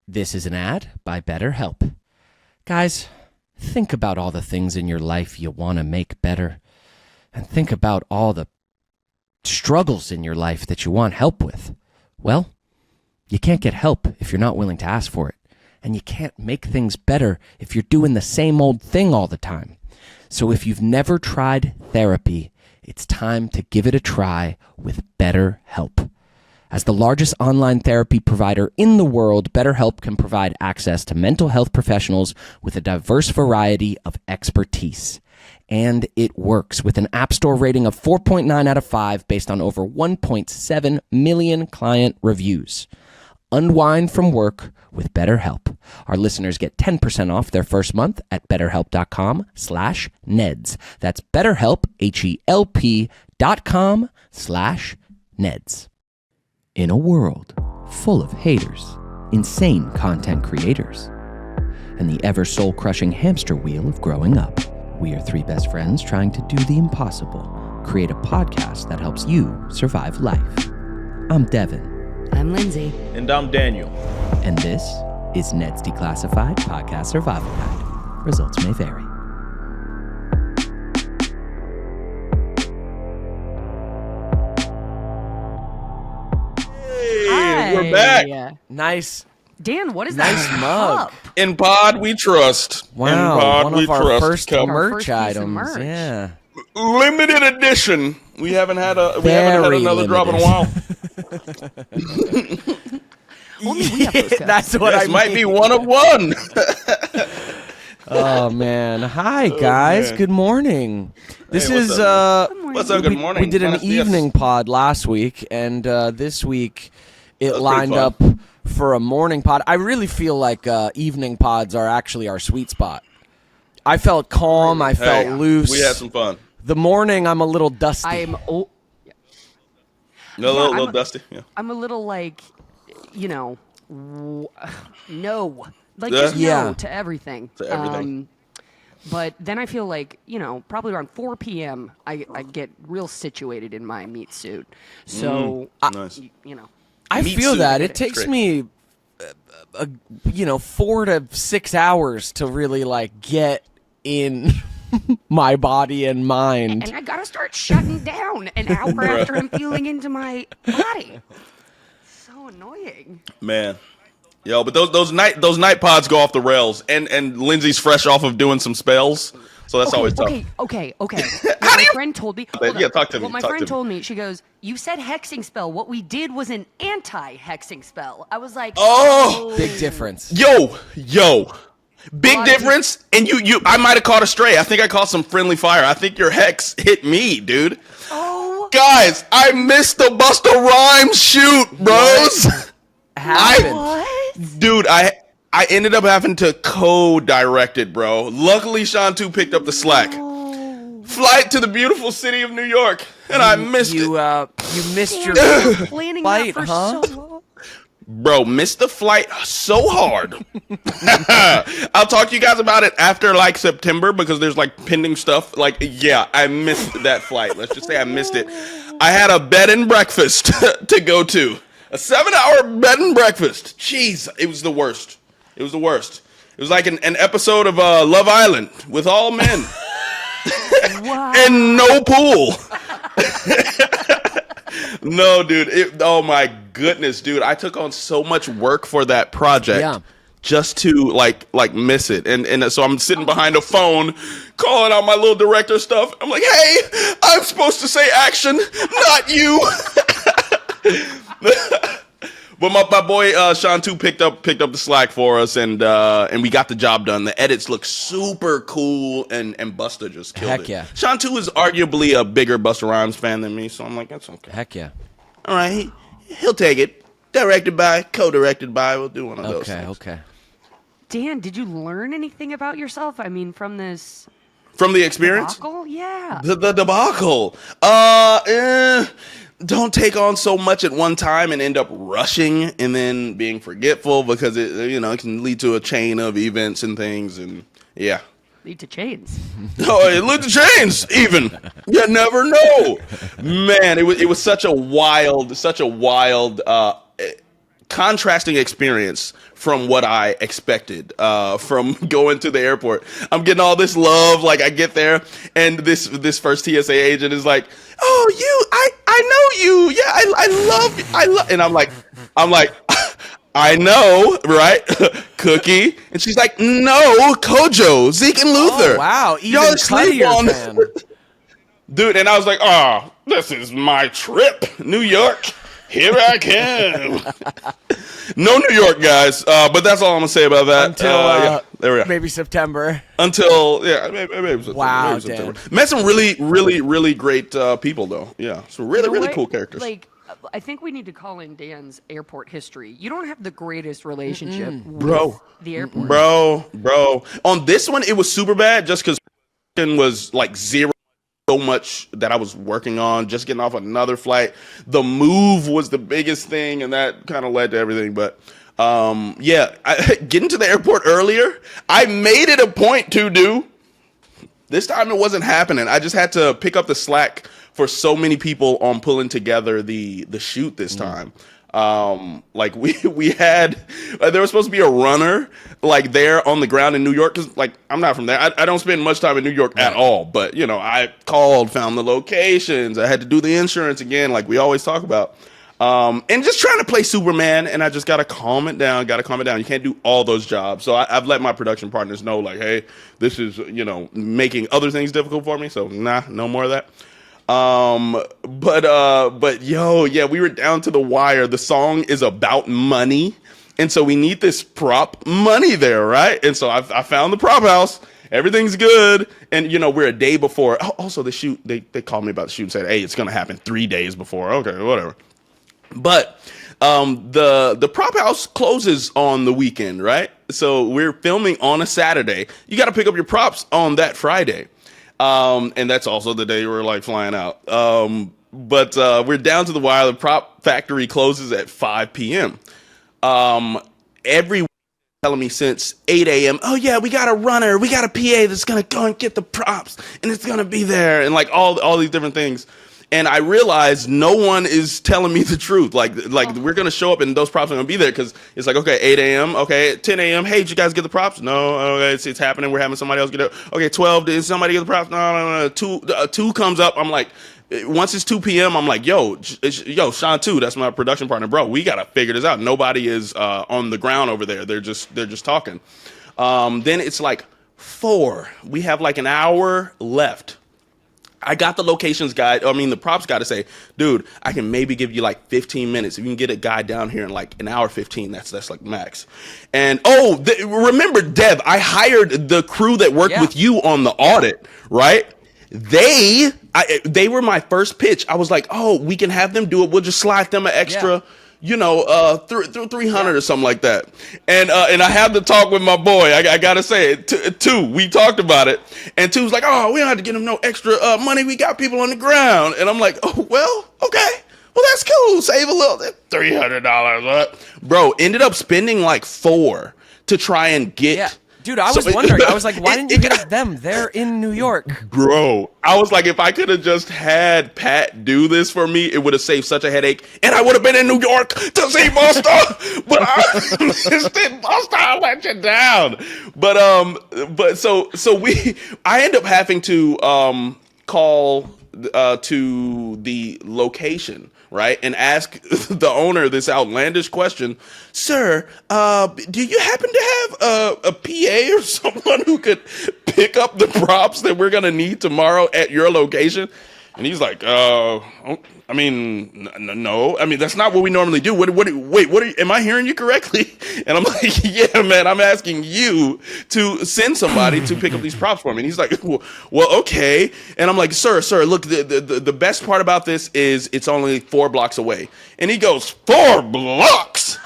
This is an ad by BetterHelp. Guys, think about all the things in your life you want to make better. And think about all the struggles in your life that you want help with. Well, you can't get help if you're not willing to ask for it. And you can't make things better if you're doing the same old thing all the time. So if you've never tried therapy, it's time to give it a try with BetterHelp. As the largest online therapy provider in the world, BetterHelp can provide access to mental health professionals with a diverse variety of expertise. And it works with an App Store rating of 4.9 out of 5 based on over 1.7 million client reviews. Unwind from work with BetterHelp. Our listeners get 10% off their first month at betterhelp.com/Neds. That's BetterHelp, HELP.com/Neds. In a world full of haters, insane content creators, and the ever soul-crushing hamster wheel of growing up, we are three best friends trying to do the impossible, create a podcast that helps you survive life. I'm Devin. I'm Lindsay. And I'm Daniel. And this is Ned's Declassified Podcast Survival Guide. Results may vary. Hey, we're back. Nice. Dan, what is Nice that? mug. cup? In pod we trust. Wow, In pod one we of our trust. first Cup. merch Our first piece of items. merch. Yeah. Limited edition. We haven't had another Very drop in a while. Only we have those cups. That's what This I might mean. be one of one. Oh man. Hi guys. man. Good morning. This Hey, what's is up, Good morning. What's up? Good we, morning. we did an Buenos dias. evening pod last week, and this week it was lined pretty up for a morning pod. I really feel like evening pods are actually our sweet spot. I felt calm. I felt Hey, loose. we had some fun. The morning, I'm a little dusty. I'm A I'm little a- dusty. Yeah. I'm a little like, no. Like Yeah. just Yeah. no to everything. To everything. But then I feel like, probably around 4 p.m. I get real situated in my meat suit. So, Nice. I Meat feel suit. that it takes Great. me, 4 to 6 hours to really like get in my body and mind. and I gotta start shutting down an hour after I'm feeling into my body. So annoying. Man. Yo, but those night pods go off the rails, and Lindsay's fresh off of doing some spells, so that's always tough. Okay. What my friend told me. hold Yeah, on. talk to me, What my talk to friend me. told me, she goes, "You said hexing spell. What we did was an anti-hexing spell." I was like, Oh! Big difference. Yo, big Lot of difference. And you, I might have caught a stray. I think I caught some friendly fire. I think your hex hit me, dude. "Oh, Guys, I missed the Busta Rhymes shoot, bros. Happened. what?" Dude, I ended up having to co-direct it, bro. Luckily, Sean 2 picked up the slack. Flight to the beautiful city of New York, and I missed it. You missed your Planning Fight, that for huh? so long. Bro, missed the flight so hard. I'll talk to you guys about it after like September because there's like pending stuff. Like, yeah, I missed that flight. Let's just say I missed it. I had a bed and breakfast to go to. A 7-hour bed and breakfast. Jeez, it was the worst. It was the worst. It was like an episode of Love Island with all men Wow. and no pool. No, dude. Oh my goodness, dude. I took on so much work for that project. Yeah. Just to like miss it, and so I'm sitting behind a phone, calling out my little director stuff. I'm like, "Hey, I'm supposed to say action, not you." But my boy Sean 2 picked up the slack for us, and we got the job done. The edits look super cool, and Busta just killed Heck it. yeah. Sean 2 is arguably a bigger Busta Rhymes fan than me, so I'm like, that's okay. Heck yeah. All right, he'll take it. Directed by, co-directed by. We'll do one of those. things. Okay. Dan, did you learn anything about yourself? I mean, from this From the experience, debacle? Yeah. the debacle. Don't take on so much at one time and end up rushing and then being forgetful because it can lead to a chain of events and things, and yeah. Lead to chains. Oh, it leads to chains even. You never know. Man, it was such a wild contrasting experience from what I expected from going to the airport. I'm getting all this love. Like I get there and this first TSA agent is like, "Oh, I know you. Yeah, I love," and I'm like, I know, right? Cookie. And she's like, "No, Kojo, Zeke and Luther." Oh, wow. Even Y'all sleep cuttier on fan. Dude, and I was like, "Oh, this is my trip. New York. Here I come." No New York, guys. But that's all I'm gonna say about that. Until there we are. maybe September. Until maybe September. Wow, maybe September. Dan. Met some really, really, really great people though. Yeah, some really, You know really what? cool characters. Like, I think we need to call in Dan's airport history. You don't have the greatest relationship with Bro. the airport. Bro. On this one, it was super bad just because was like zero. So much that I was working on, just getting off another flight. The move was the biggest thing, and that kind of led to everything. But getting to the airport earlier, I made it a point to do. This time it wasn't happening. I just had to pick up the slack for so many people on pulling together the shoot this time. Like we had there was supposed to be a runner like there on the ground in New York, because like I'm not from there. I don't spend much time in New York at all, but you know, I called, found the locations, I had to do the insurance again, like we always talk about, and just trying to play Superman, and I just gotta calm it down. You can't do all those jobs, so I've let my production partners know, like, hey, this is, you know, making other things difficult for me, so no more of that. But yeah, we were down to the wire. The song is about money, and so we need this prop money there, right? And so I found the prop house. Everything's good, and you know, we're a day before. Also, the shoot, they called me about the shoot and said, "Hey, it's gonna happen 3 days before." Okay, whatever. But the prop house closes on the weekend, right? So we're filming on a Saturday. You got to pick up your props on that Friday. And that's also the day we're like flying out. But we're down to the wire. The prop factory closes at 5 p.m. Every telling me since 8 a.m. "Oh yeah, we got a runner, we got a PA that's gonna go and get the props, and it's gonna be there," and like all these different things. And I realized no one is telling me the truth. Like we're gonna show up and those props are gonna be there, because it's like, okay, 8 a.m. Okay, 10 a.m. Hey, did you guys get the props? No. Okay, it's happening. We're having somebody else get it. Okay, 12. Did somebody get the props? No. 2 comes up. I'm like, once it's 2 p.m. I'm like, yo, Sean 2, that's my production partner, bro. We gotta figure this out. Nobody is on the ground over there. They're just talking. Then it's like 4. We have like an hour left. I got the locations guy. The props guy to say, "Dude, I can maybe give you like 15 minutes. If you can get a guy down here in like an hour 15, that's like max." And remember, Dev, I hired the crew that worked with you on the audit, right? They were my first pitch. I was like, "Oh, we can have them do it. We'll just slide them an extra." You know, 300 or something like that. And I had to talk with my boy. I gotta say it. 2, we talked about it, and 2 was like, "Oh, we don't have to get him no extra money. We got people on the ground." And I'm like, "Oh, well, okay. Well, that's cool. Save a little. $300, right?" Bro, ended up spending like 4 to try and get. Yeah. Dude, I was wondering. I was like, why didn't you get them? They're in New York. Bro, I was like, if I could have just had Pat do this for me, it would have saved such a headache, and I would have been in New York to see Busta. But I missed it. Busta, I let you down. But so I end up having to call to the location, right, and ask the owner this outlandish question: "Sir, do you happen to have a PA or someone who could pick up the props that we're gonna need tomorrow at your location?" And he's like, no. That's not what we normally do. Am I hearing you correctly? And I'm like, yeah, man, I'm asking you to send somebody to pick up these props for me. And he's like, well, okay. And I'm like, sir, look, the best part about this is it's only 4 blocks away. And he goes, 4 blocks?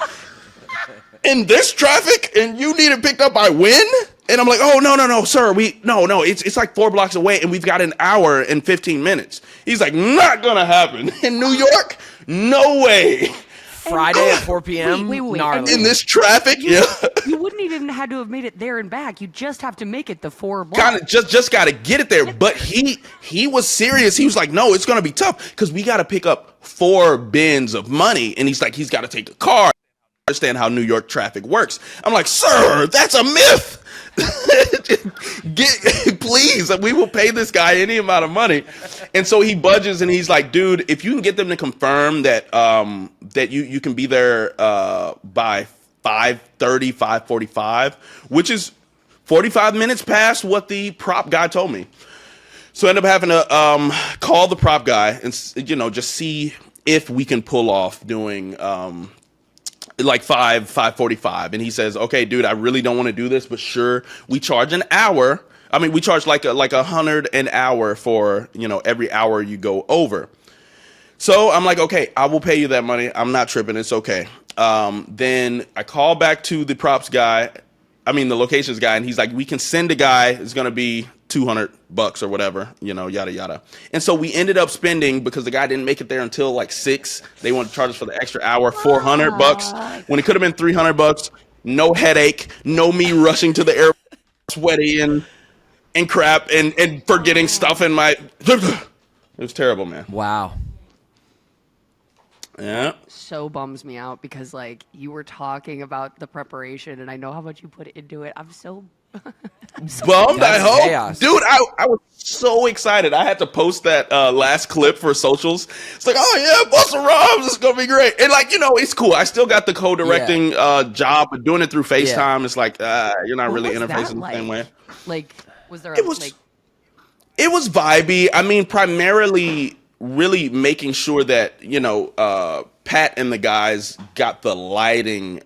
In this traffic? And you need it picked up by when? And I'm like, oh, no, sir. It's like 4 blocks away, and we've got an hour and 15 minutes. He's like, not gonna happen. In New York? No way. Friday at 4 p.m. Wait. Gnarly. In this traffic? You wouldn't even had to have made it there and back. You just have to make it the 4 blocks. Kind of just got to get it there. But he was serious. He was like, no, it's going to be tough because we got to pick up 4 bins of money. And he's like, he's got to take a car. understand how New York traffic works. I'm like, sir, that's a myth. Please, we will pay this guy any amount of money. And so he budges and he's like, dude, if you can get them to confirm that that you can be there by 5:30, 5:45, which is 45 minutes past what the prop guy told me. So I end up having to call the prop guy and, just see if we can pull off doing like 5:45. And he says, okay, dude, I really don't want to do this, but sure. We charge an hour. I mean, we charge like $100 an hour for, every hour you go over. So I'm like, okay, I will pay you that money. I'm not tripping. It's okay. Then I call back to the props guy. The locations guy. And he's like, we can send a guy. It's going to be $200 or whatever, yada, yada. And so we ended up spending, because the guy didn't make it there until like 6. They wanted to charge us for the extra hour, $400 when it could have been $300. No headache, no me rushing to the airport, sweaty and crap and forgetting stuff in my, it was terrible, man. Wow. Yeah. So bums me out because like you were talking about the preparation and I know how much you put into it. I'm so bummed. I hope, chaos. dude. I was so excited. I had to post that last clip for socials. It's like, oh yeah, Busta Rhymes, it's gonna be great. And like, it's cool. I still got the co-directing job, but doing it through FaceTime, it's like you're not really interfacing the same way. Like, was there? It was vibey. Primarily, really making sure that Pat and the guys got the lighting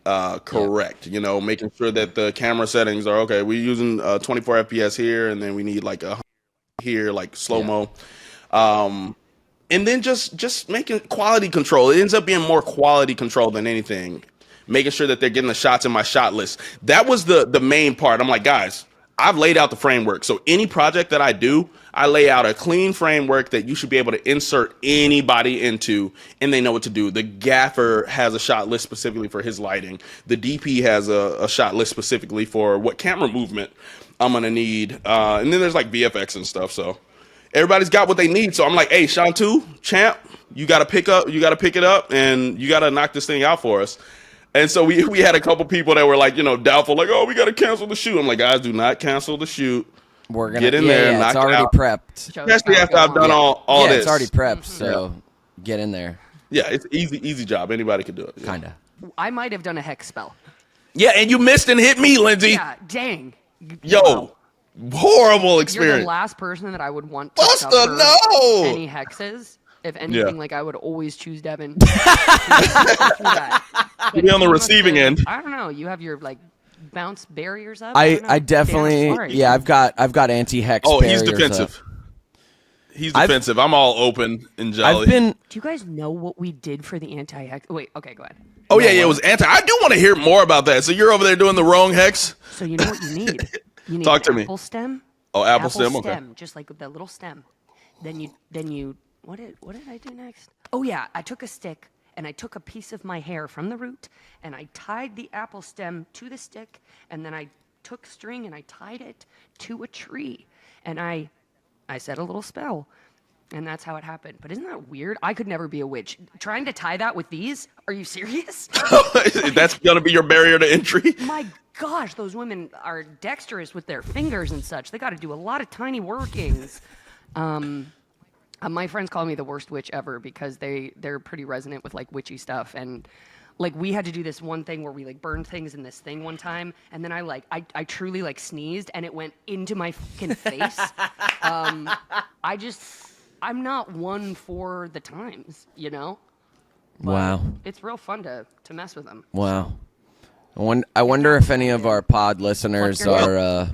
correct. Making sure that the camera settings are okay. We're using 24 FPS here, and then we need like a here, like slow mo. And then just making quality control. It ends up being more quality control than anything. Making sure that they're getting the shots in my shot list. That was the main part. I'm like, guys, I've laid out the framework. So any project that I do, I lay out a clean framework that you should be able to insert anybody into, and they know what to do. The gaffer has a shot list specifically for his lighting. The DP has a shot list specifically for what camera movement I'm going to need. And then there's like VFX and stuff. So everybody's got what they need. So I'm like, hey, Shantu, champ, you got to pick it up, and you got to knock this thing out for us. And so we had a couple people that were like, doubtful, like, oh, we got to cancel the shoot. I'm like, guys, do not cancel the shoot. We're gonna get in there, knock it's already it out. Prepped. Especially after I've done all this. It's already prepped, so get in there. Yeah, it's easy job. Anybody can do it. Yeah. Kinda. I might have done a hex spell. Yeah, and you missed and hit me, Lindsay. Yeah, dang. Yo, horrible experience. You're the last person that I would want to Busta, suffer no! any hexes. If anything, like I would always choose Devin. You'd be on the receiving end. I don't know. You have your like bounce barriers up. I definitely I've got anti-hex. Oh, he's barriers defensive. Up. He's defensive. I'm all open and jolly. Do you guys know what we did for the anti-hex? Wait, okay, go ahead. Oh yeah, it was anti. I do want to hear more about that. So you're over there doing the wrong hex. So you know what you need? You need Talk to me. apple stem. Oh, apple stem. Okay. Just like that little stem. Then you. What did I do next? Oh yeah, I took a stick and I took a piece of my hair from the root and I tied the apple stem to the stick, and then I took string and I tied it to a tree, and I said a little spell, and that's how it happened. But isn't that weird? I could never be a witch. Trying to tie that with these? Are you serious? That's gonna be your barrier to entry. My gosh, those women are dexterous with their fingers and such. They got to do a lot of tiny workings. My friends call me the worst witch ever because they're pretty resonant with like witchy stuff, and like we had to do this one thing where we like burned things in this thing one time, and then I truly like sneezed and it went into my fucking face. I'm not one for the times, But wow. it's real fun to mess with them. Wow. I wonder if any of our pod listeners are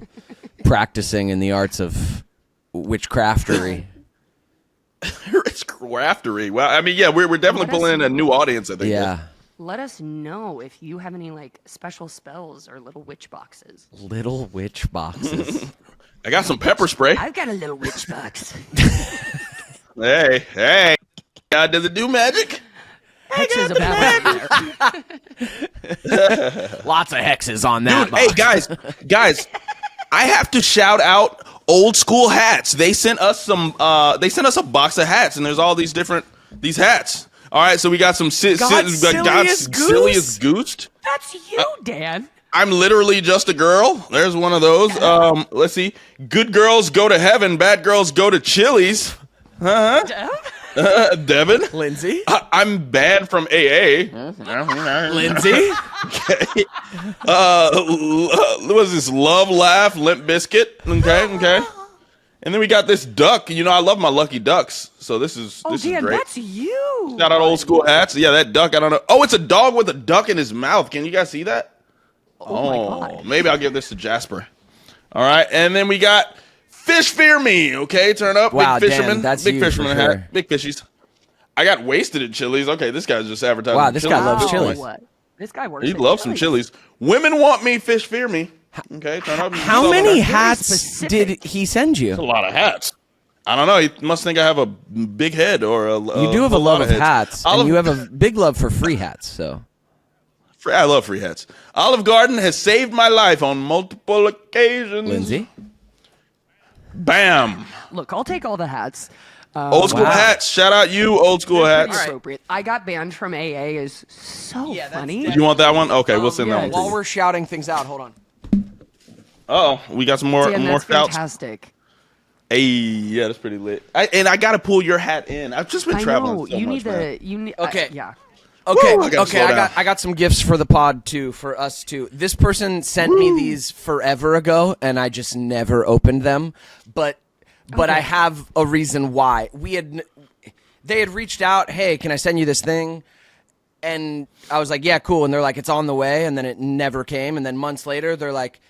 practicing in the arts of witchcraftery. It's craftery. Well, I mean, yeah, we're definitely pulling in a new audience, I think. Yeah. Let us know if you have any like special spells or little witch boxes. Little witch boxes. I got some pepper spray. I've got a little witch box. Hey. Does it do magic? Hexes about there. Lots of hexes on that. Dude, hey, guys, I have to shout out Old School Hats. They sent us a box of hats, and there's all these hats. All right, so we got some God's silliest goose. That's you, Dan. I'm literally just a girl. There's one of those. Let's see. Good girls go to heaven. Bad girls go to Chili's. Devin. Lindsay. I'm banned from AA. Lindsay. Okay. What was this? Love, laugh, limp biscuit. Okay. And then we got this duck. You know, I love my lucky ducks. So this is Dan, great. that's you. Shout out old school hats. Yeah, that duck. I don't know. Oh, it's a dog with a duck in his mouth. Can you guys see that? Oh my God. Maybe I'll give this to Jasper. All right, and then we got Fish Fear Me. Okay, turn up. Wow, big fisherman. Dan, that's big you fisherman for hat. sure. Big fishies. I got wasted at Chili's. Okay, this guy's just advertising. Wow, this guy Chili's. loves Wow. Chili's. What? This guy works. He at loves some Chili's. Chili's. Women want me. Fish Fear Me. Okay, turn up. How many That's hats specific. did he send a you? lot of hats. I don't know. He must think I have a big head or a. You do have a love of hats, and you have a big love for free hats. So I love free hats. Olive Garden has saved my life on multiple occasions. Lindsay. Bam. Look, I'll take all the hats. Old school hats. Shout out you, old school Pretty hats. appropriate. I got banned from AA is so funny. You want that one? Okay, we'll send that yeah, one. While to you. we're shouting things out, hold on. We got some more Dan, more that's shouts. fantastic. Hey, yeah, that's pretty lit. I got to pull your hat in. I've just been I traveling know. so You much, need man. to. You need. Okay. Yeah. Okay, Woo! I gotta slow down. I got some gifts for the pod too, for us too. This person sent me these forever ago, and I just never opened them. But I have a reason why. They had reached out, hey, can I send you this thing? And I was like, yeah, cool. And they're like, it's on the way, and then it never came. And then months later, they're like,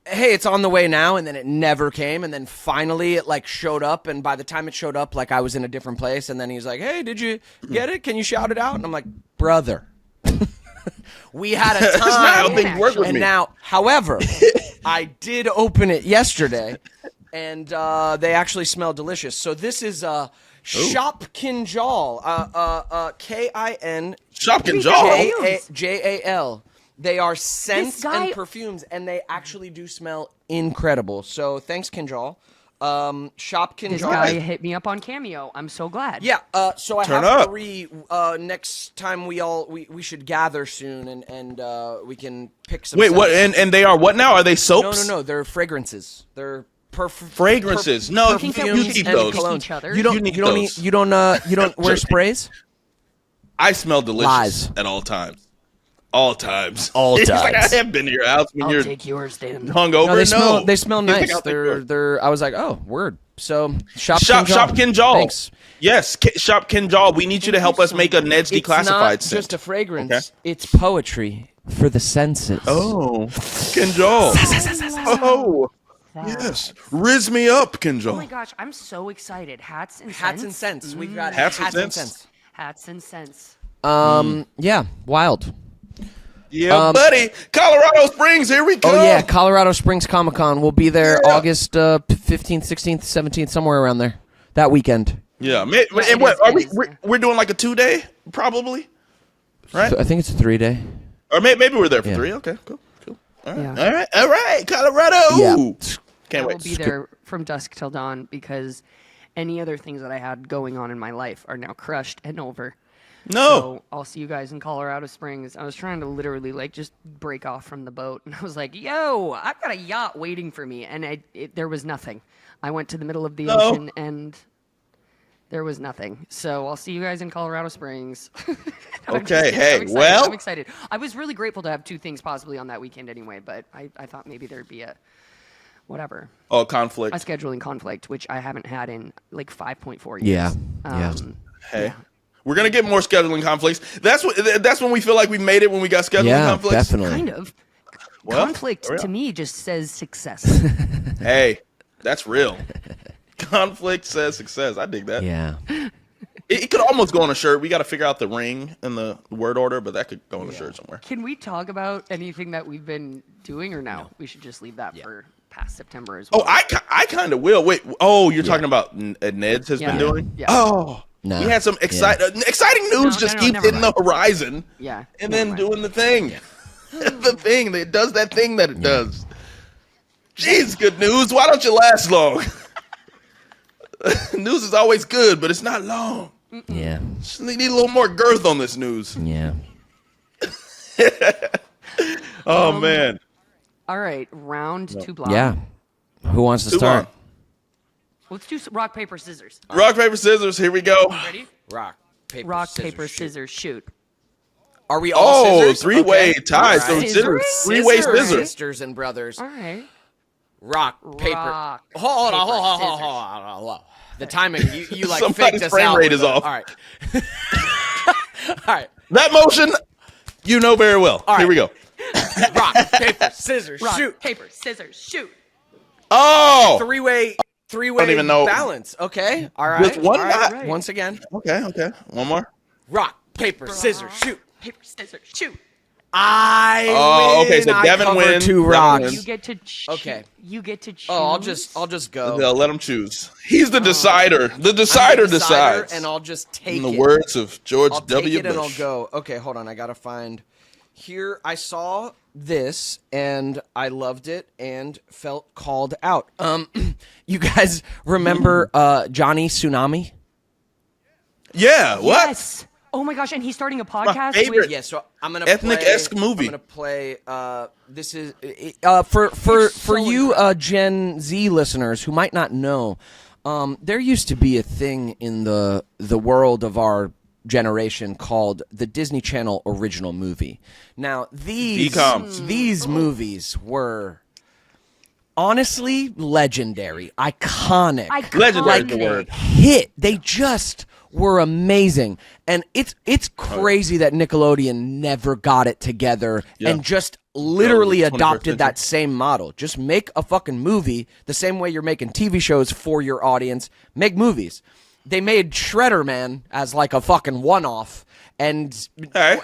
hey, it's on the way now, and then it never came, and then finally it like showed up, and by the time it showed up, like I was in a different place, and then he's like, hey, did you get it? Can you shout it out? And I'm like, brother, we had a That's not how time, things work with and me. now, however, I did open it yesterday, and they actually smell delicious. So this is Shop Kinjal, Kinjal. Shopkin' Jaw. Jal. They are scents This guy- and perfumes, and they actually do smell incredible. So thanks, Kinjal. Shop This Kinjal. guy hit me up on Cameo. I'm so glad. Yeah. So I Turn have up. 3. Next time we should gather soon, and we can pick some. Wait, what? scents. And they are what now? Are they No, soaps? no. They're fragrances. They're Fragrances. No, I think that you we keep should those. pick each other. You don't. You need You don't. those. You don't wear sprays. I smell delicious Lies. at all times. All times. All It's like times. I have been to your house when I'll you're take yours, Dan. hungover. No, they smell. No. They smell He's like, nice. I'll take yours. They're. I was like, oh, word. So Shop Kinjal. Thanks. Yes, Shop Kinjal. We need you to help us make a Ned's It's Declassified not scent. just a fragrance. Okay. It's poetry for the senses. Oh, Kinjal. Oh, yes. Riz me up, Kinjal. Oh my gosh, I'm so excited. Hats and Hats and scents. scents. We've got Hats and hats and scents. scents. Hats and scents. Yeah, wild. Yeah, buddy. Colorado Springs, here we go. Oh yeah, Colorado Springs Comic Con. We'll be there Yeah. August 15th, 16th, 17th, somewhere around there. That weekend. Yeah. And it what? is, Are it we? is. We're doing like a 2-day, probably. Right? I think it's a 3-day. Or maybe we're there for Yeah. 3. Okay, cool. All right. Yeah. All right. Colorado. Yeah. Can't I wait. will be there from dusk till dawn because any other things that I had going on in my life are now crushed and over. No. So I'll see you guys in Colorado Springs. I was trying to literally like just break off from the boat, and I was like, "Yo, I've got a yacht waiting for me," and there was nothing. I went to the middle of the No. ocean, and there was nothing. So I'll see you guys in Colorado Springs. I'm just Okay, kidding. hey, I'm excited. well- I'm excited. I was really grateful to have 2 things possibly on that weekend anyway, but I thought maybe there'd be a whatever. Oh, conflict. A scheduling conflict, which I haven't had in like 5.4 years. Yeah, yeah. Hey, we're gonna get more scheduling conflicts. That's when we feel like we made it when we got scheduling Yeah, conflicts. definitely. Kind of. Well, Conflict there we to are. me just says success. Hey, that's real. Conflict says success. I dig that. Yeah. It could almost go on a shirt. We got to figure out the ring and the word order, but that could go on a shirt somewhere. Can we talk about anything that we've been doing or no? We should just leave that for past September as well. Oh, I kind of will. Wait. Oh, you're talking about Ned's has been Yeah. doing? Yeah. Oh. No. We had some exciting news No, just no, keeps never hitting the mind. horizon. Yeah, And never then mind. doing the thing. The thing. It does that thing that it does. Jeez, good news. Why don't you last long? News is always good, but it's not long. Yeah. Just need a little more girth on this news. Yeah. Oh man. All right, round two block. Yeah. Who wants to Too start? long. Let's do rock, paper, scissors. Rock, paper, scissors. Here we go. Ready? Rock, paper, Rock, scissors, paper, shoot. scissors, shoot. Are we all scissors? Three-way Okay. ties. All So right. scissors. Scissors. Three-way Scissors. scissors. Sisters and brothers. All right. Rock, paper. Rock, Hold on, paper, hold on, scissors. hold on. The timing, you like Somebody's faked us frame out. rate with is a- off. All right. All right. That motion, you know very well. All Here right. we go. Rock, paper, scissors, Rock, shoot. paper, scissors, shoot. Oh. Three-way don't even know. balance. Okay. All right. With one All right. guy? Once again. Okay. One more. Rock, paper, scissors, shoot. Paper, scissors, shoot. I Oh, win. okay, so I Devin covered wins. 2 Devin rocks. wins. You get to choose. Okay. You get to choose. Oh, I'll just go. They'll let him choose. He's the decider. The I'm the decider decider, decides. and I'll just take In the it. words of George I'll W. take it and I'll Bush. go. Okay, hold on. I gotta find. Here, I saw this and I loved it and felt called out. You guys remember Johnny Tsunami? Yeah. What? Yes. Oh my gosh, and he's starting a podcast favorite. with Yeah, so I'm gonna Ethnic-esque play, movie. I'm gonna play. This is for so you Gen Z listeners who might not know. There used to be a thing in the world of our generation called the Disney Channel original movie. Now these movies were honestly legendary, iconic. Legendary is the word. Hit. They just were amazing, and it's crazy that Nickelodeon never got it together and just literally Yeah, the 21st adopted that century. same model. Just make a fucking movie the same way you're making TV shows for your audience. Make movies. They made Shredder Man as like a fucking one-off, and Hey,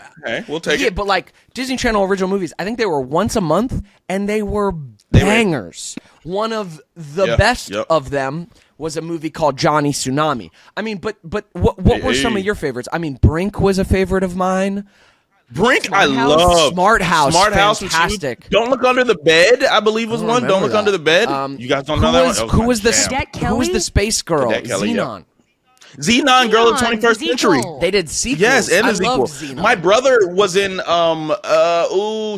we'll take yeah, it. but like Disney Channel original movies, I think they were once a month, and they were bangers. One of the best of them was a movie called Johnny Tsunami. I mean, but what were some of your favorites? I mean, Brink was a favorite of mine. Brink, I love. Smart House, Smart House, fantastic. Don't Look Under the Bed, I believe was one. Don't Look Under the Bed. You guys don't know that one? Who was the Cadet who was Kelly? the space girl? Cadet Kelly, yeah. Xenon. Xenon, Girl of the Xenon, 21st Century. Ezekiel. They did sequels. Yes, and I a sequel. loved Xenon. My brother was in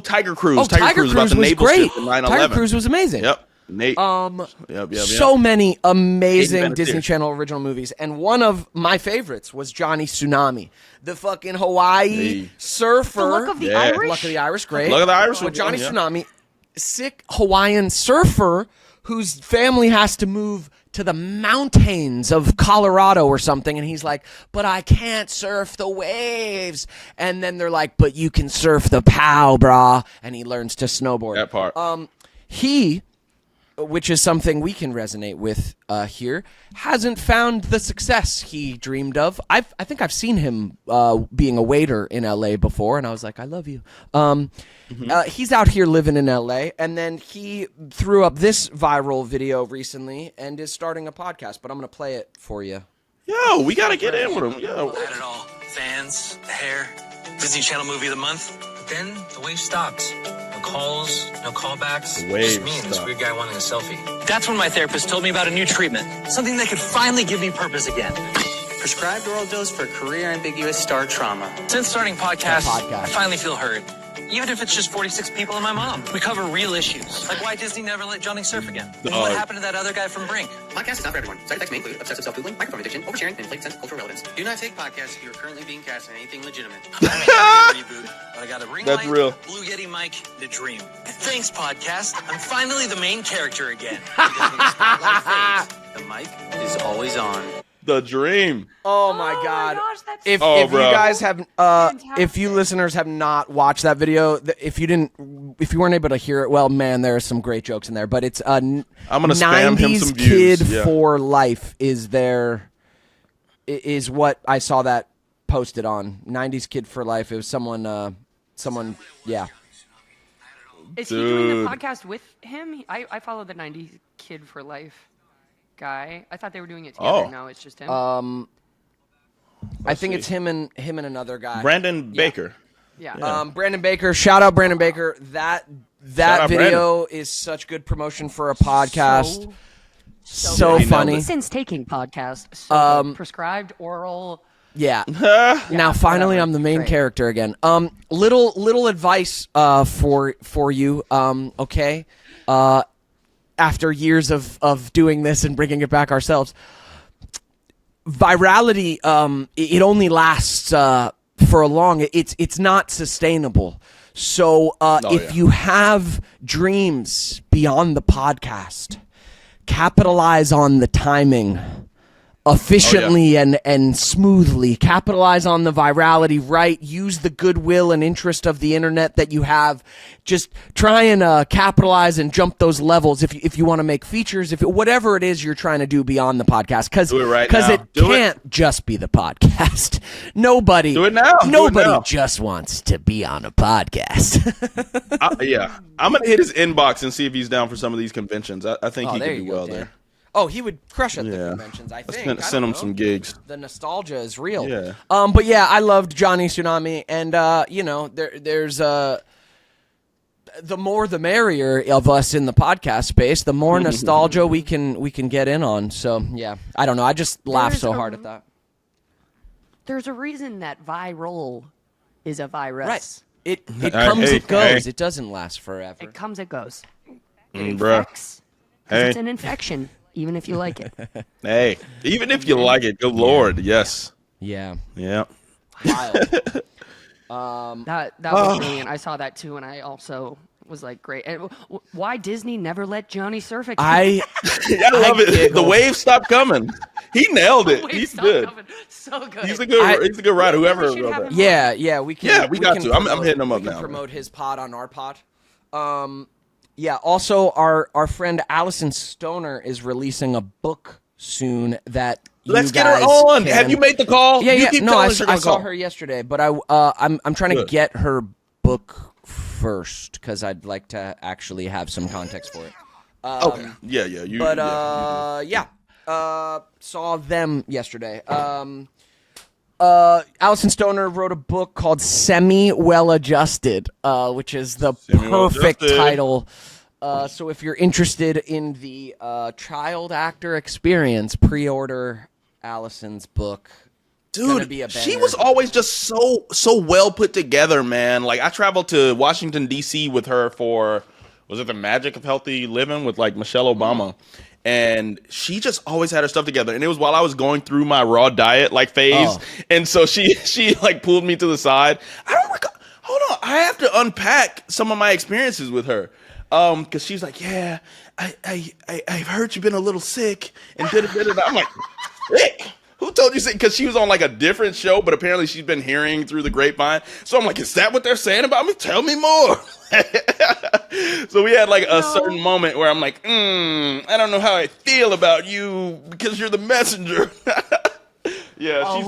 Tiger Cruise. Oh, Tiger Cruise about Cruise the was naval great. ship in 9/11. Tiger Cruise was amazing. Yep. Nate. Yep. So many amazing Aiden Disney Panettiere. Channel original movies, and one of my favorites was Johnny Tsunami, the fucking Hawaii surfer. The Luck of the Yeah. Irish. Luck of the Irish, great. Luck of the Irish But was Johnny one, yeah. Tsunami, sick Hawaiian surfer whose family has to move to the mountains of Colorado or something, and he's like, but I can't surf the waves. And then they're like, but you can surf the POW, brah. And he learns to snowboard. That part. He, which is something we can resonate with here, hasn't found the success he dreamed of. I think I've seen him being a waiter in LA before, and I was like, I love you. He's out here living in LA, and then he threw up this viral video recently and is starting a podcast, but I'm going to play it for you. Yo, we got to get in with him. Yo. I had it all. Fans, the hair, Disney Channel movie of the month. But then the wave stopped. No calls, no callbacks. The wave Just me and this stopped. weird guy wanting a selfie. That's when my therapist told me about a new treatment. Something that could finally give me purpose again. Prescribed oral dose for career ambiguous star trauma. Since starting podcasts, Podcast. I finally feel heard. Even if it's just 46 people and my mom. We cover real issues. Like why Disney never let Johnny surf again. And what happened to that other guy from Brink. Podcast is not for everyone. Side effects may include obsessive self-googling, microphone addiction, oversharing, and inflated sense of cultural relevance. Do not take podcasts if you are currently being cast in anything legitimate. I may not be a reboot, but I got a ring That's light, real. Blue Yeti mic, the dream. Thanks, podcast. I'm finally the main character again. Because when the spotlight fades, the mic is always on. The dream. Oh my God! gosh, that's if Oh, you bro. guys have, if Fantastic. you listeners have not watched that video, if you weren't able to hear it, well, man, there are some great jokes in there. But it's I'm gonna spam him 90s some views. Kid Yeah. for Life is what I saw that posted on 90s Kid for Life. It was someone, yeah. Is he doing Dude. the podcast with him? I follow the 90s Kid for Life guy. I thought they were doing it together. Oh. No, it's just him. I think see. it's him and another guy. Brandon Baker. yeah. Brandon Baker, shout out Brandon Baker. That out video is such good promotion for a podcast. So He nailed funny. it. Since taking podcast, so prescribed oral Yeah. Now finally I'm the main Great. character again. Little advice for you. Okay. After years of doing this and bringing it back ourselves, virality it only lasts for a long. It's not sustainable. So if you have dreams beyond the podcast, capitalize on the timing efficiently and smoothly. Capitalize on the virality, right? Use the goodwill and interest of the internet that you have. Just try and capitalize and jump those levels if you want to make features, whatever it is you're trying to do beyond the podcast. Because it can't just be the podcast. Nobody Do it now. Nobody just wants to be on a podcast. I'm gonna hit his inbox and see if he's down for some of these conventions. I think he could do well Dan. there. Oh, he would crush at the conventions, I think. Send him some gigs. The nostalgia is real. Yeah. But yeah, I loved Johnny Tsunami, and there's the more the merrier of us in the podcast space, the more nostalgia we can get in on. So yeah, I don't know. I just laugh so hard at that. There's a reason that viral is a virus. Right. It comes, it goes. It doesn't last forever. It comes, it goes. It Bruh. infects. 'Cause it's an infection, even if you like it. Hey, even if you like it, good Lord, yes. Yeah. Yeah. Wild. That was brilliant. I saw that too, and I also was like, great. And why Disney never let Johnny surf again? I love it. The wave stopped coming. He nailed it. Wait, He's stop good. coming. So good. He's a good writer. Whoever should wrote have that. him Yeah, we can. Yeah, we got to. I'm promote- hitting him up we can now. promote his pod on our pod. Yeah. Also, our friend Allison Stoner is releasing a book soon that Let's you get her guys on. can- Have you made the call? Yeah, You yeah. keep No, telling I us you're I gonna saw call. her yesterday, but I'm trying to Good. get her book first because I'd like to actually have some context for it. Okay. Yeah. You, But yeah. saw them yesterday. Allison Stoner wrote a book called Semi Well Adjusted, which is the perfect Semi-Well-Adjusted. title. So if you're interested in the child actor experience, pre-order Allison's book. Gonna be a Dude, she banger. was always just so well put together, man. Like I traveled to Washington D.C. with her for, was it the Magic of Healthy Living with like Michelle Obama, and she just always had her stuff together. And it was while I was going through my raw diet like phase, and so she like pulled me to the side. I don't recall. Hold on, I have to unpack some of my experiences with her, because she's like, yeah, I've heard you've been a little sick, and da-da-da-da. I'm like, sick? Who told you sick? Because she was on like a different show, but apparently she's been hearing through the grapevine. So I'm like, is that what they're saying about me? Tell me more. So we had like a certain moment where I'm like, I don't know how I feel about you because you're the messenger. Yeah,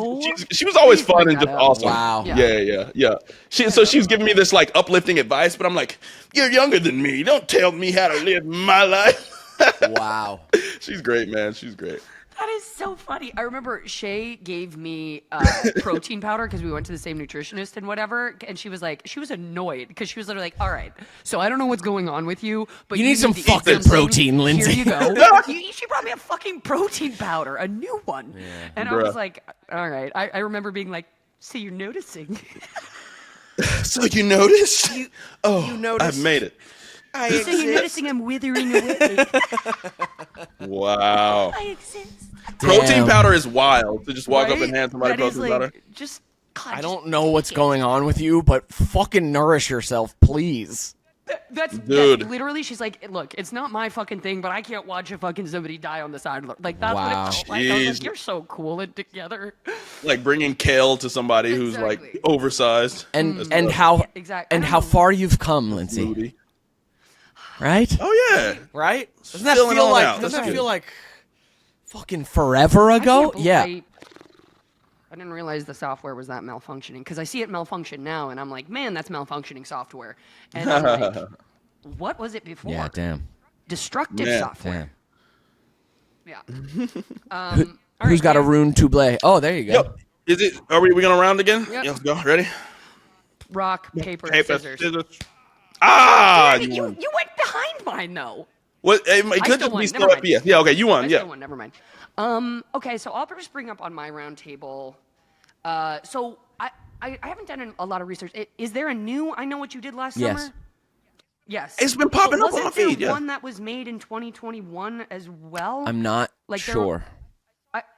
she was always fun and just awesome. Wow. Yeah. So she was giving me this like uplifting advice, but I'm like, you're younger than me. Don't tell me how to live my life. Wow. She's great, man. She's great. That is so funny. I remember Shay gave me protein powder because we went to the same nutritionist and whatever, and she was annoyed because she was literally like, all right, so I don't know what's going on with you, but You need some to eat fucking something. protein, Lindsay." Here you go. She brought me a fucking protein powder, a new one. And I was like, all right. I remember being like, so you're noticing. So you noticed? You I've noticed. made it. So you're noticing I'm withering away. Wow. I exist. Protein Damn. powder is wild to just walk up Right? and hand somebody That is, protein like, powder. Just, God, I just don't know what's take it. going on with you, but fucking nourish yourself, please. That's Dude. literally, she's like, look, it's not my fucking thing, but I can't watch a fucking somebody die on the side. Like, that's Wow. what it felt like. I was Jeez. like, you're so cool and together. Like bringing kale to somebody who's like Exactly. oversized. And That's and rough. how exactly. and I how don't know. far you've come, Lindsay. Moody. Right? Oh yeah. Right? Doesn't that Filling feel all like? out. Doesn't That's that good. feel like fucking forever I ago? can't believe Yeah. I didn't realize the software was that malfunctioning because I see it malfunction now, and I'm like, man, that's malfunctioning software. And I'm like, what was it before? Yeah. Damn. Destructive Man. software. Damn. Yeah. All Who's right, got a yeah. rune toublé? Oh, there you go. Yo, is it? Are we gonna round again? Yep. Yeah, let's go. Ready? Rock, paper, Paper, scissors. Ah, Damn it, you won. you went behind mine though. What? It I could still just won. be Never still mind. FPS. Yeah. Okay, you won. I Yeah. still won. Never mind. Okay, so I'll just bring up on my round table. So I haven't done a lot of research. Is there a new I Know What You Did Last Yes. Summer? Yes. It's been popping But up on my wasn't there feed, yeah. one that was made in 2021 as well? I'm not Like, there sure.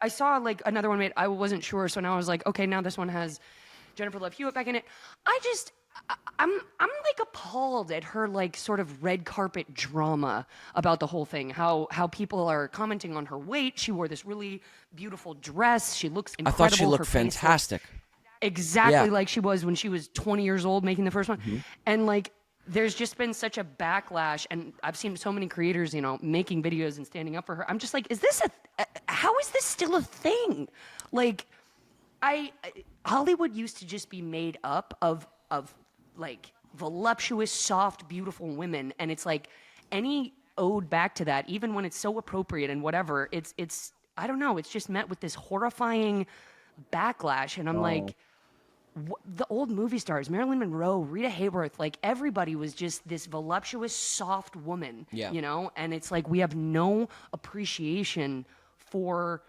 I saw like another one made. I wasn't sure, so now I was like, okay, now this one has Jennifer Love Hewitt back in it. I'm like appalled at her like sort of red carpet drama about the whole thing. How people are commenting on her weight. She wore this really beautiful dress. She looks I incredible. thought she Her looked face looks fantastic. exactly Yeah. like she was when she was 20 years old making the first one. And like there's just been such a backlash, and I've seen so many creators, making videos and standing up for her. I'm just like, how is this still a thing? Like, Hollywood used to just be made up of like voluptuous, soft, beautiful women, and it's like any ode back to that, even when it's so appropriate and whatever, it's I don't know, it's just met with this horrifying backlash, and I'm like, the old movie stars, Marilyn Monroe, Rita Hayworth, like everybody was just this voluptuous, soft woman, Yeah. And it's like we have no appreciation for,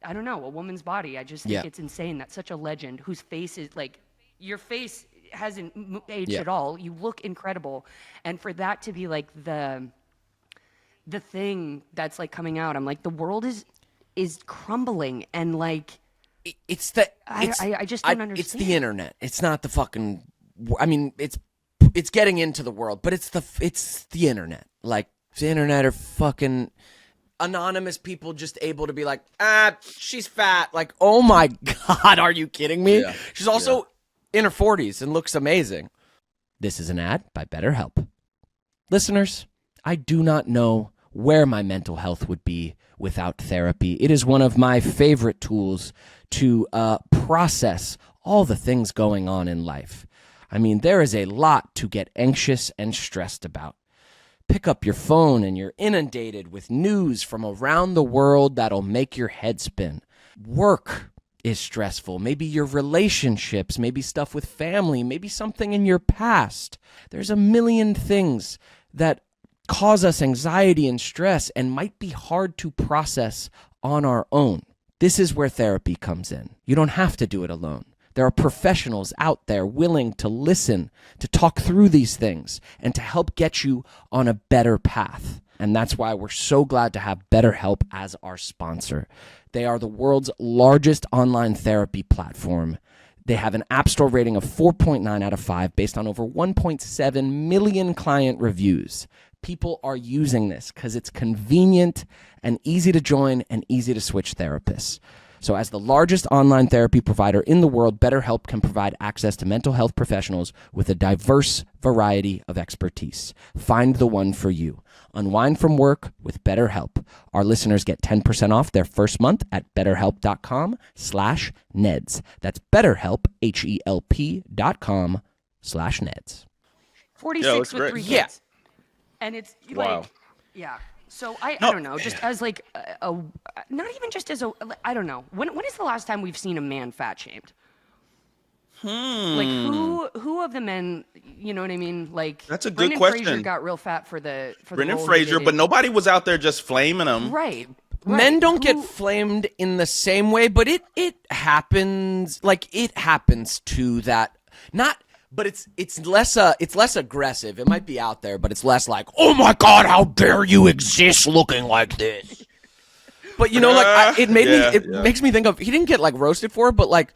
I don't know, a woman's body. I just think Yeah. it's insane that such a legend whose face is like, your face hasn't aged Yeah. at all. You look incredible. And for that to be like the thing that's like coming out, I'm like, the world is crumbling, and like, It's the I just don't understand. It's the internet. It's not the fucking. I mean, it's getting into the world, but it's the internet. Like the internet are fucking anonymous people just able to be like, she's fat. Like, oh my god, are you kidding me? Yeah. She's also in her 40s and looks amazing. This is an ad by BetterHelp. Listeners, I do not know where my mental health would be without therapy. It is one of my favorite tools to process all the things going on in life. I mean, there is a lot to get anxious and stressed about. Pick up your phone and you're inundated with news from around the world that'll make your head spin. Work is stressful. Maybe your relationships, maybe stuff with family, maybe something in your past. There's a million things that cause us anxiety and stress and might be hard to process on our own. This is where therapy comes in. You don't have to do it alone. There are professionals out there willing to listen, to talk through these things, and to help get you on a better path. And that's why we're so glad to have BetterHelp as our sponsor. They are the world's largest online therapy platform. They have an App Store rating of 4.9 out of 5 based on over 1.7 million client reviews. People are using this because it's convenient and easy to join and easy to switch therapists. So as the largest online therapy provider in the world, BetterHelp can provide access to mental health professionals with a diverse variety of expertise. Find the one for you. Unwind from work with BetterHelp. Our listeners get 10% off their first month at betterhelp.com/Neds. That's BetterHelp, HELP.com/Neds. 46 looks with great. 3 kids. Yeah. And it's Wow. like, yeah. So I don't know, just as like not even just as I don't know. When is the last time we've seen a man fat shamed? Like who of the men, you know what I mean? Like That's a good Brendan question. Fraser got real fat for the Brendan role he Fraser, did but in- nobody was out there just flaming him. right. Men don't get Who- flamed in the same way, but it happens. Like it happens to that. Not, but it's less aggressive. It might be out there, but it's less like, oh my god, how dare you exist looking like this. But you know, like it makes me think of, he didn't get like roasted for it, but like,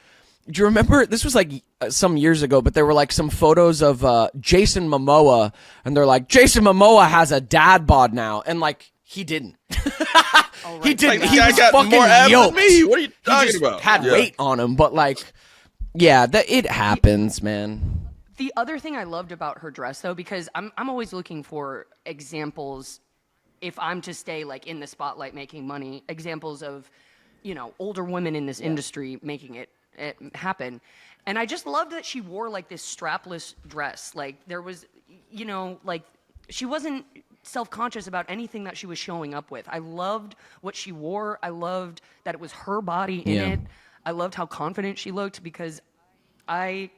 do you remember, this was like some years ago, but there were like some photos of Jason Momoa, and they're like, Jason Momoa has a dad bod now, and like, he didn't. He didn't. Like, He the guy was got fucking more abs yoked. than me. What are you He talking just about? had Yeah. weight on him, but like, yeah, it happens, man. The other thing I loved about her dress, though, because I'm always looking for examples, if I'm to stay like in the spotlight making money, examples of, older women in this industry making it happen. And I just loved that she wore like this strapless dress. Like there was, like she wasn't self-conscious about anything that she was showing up with. I loved what she wore. I loved that it was her body in it. I loved how confident she looked, because I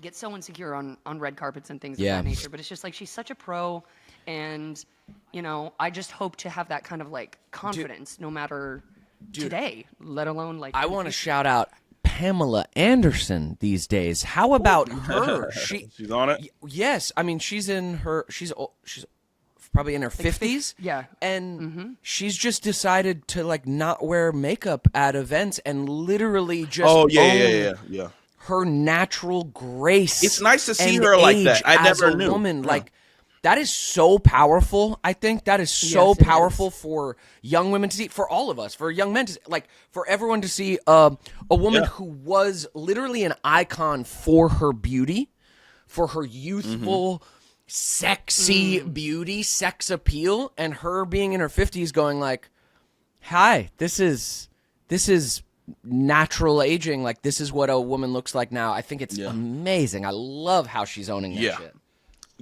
get so insecure on red carpets and things of that nature. But it's just like, she's such a pro, and I just hope to have that kind of like confidence no matter today, let alone like I want to shout out Pamela Anderson these days. How about her? She's on it. Yes, I mean she's probably in her 50s. Yeah. And she's just decided to like not wear makeup at events and literally just own yeah. her natural grace. It's nice to see and her like age that. I as never a knew. woman. Yeah. Like that is so powerful. I think that is so Yes, it powerful is. for young women to see, for all of us, for young men to see, like for everyone to see a woman who was literally an icon for her beauty, for her youthful, sexy beauty, sex appeal, and her being in her 50s going like, "Hi, this is natural aging. Like this is what a woman looks like now." I think it's amazing. I love how she's owning that shit.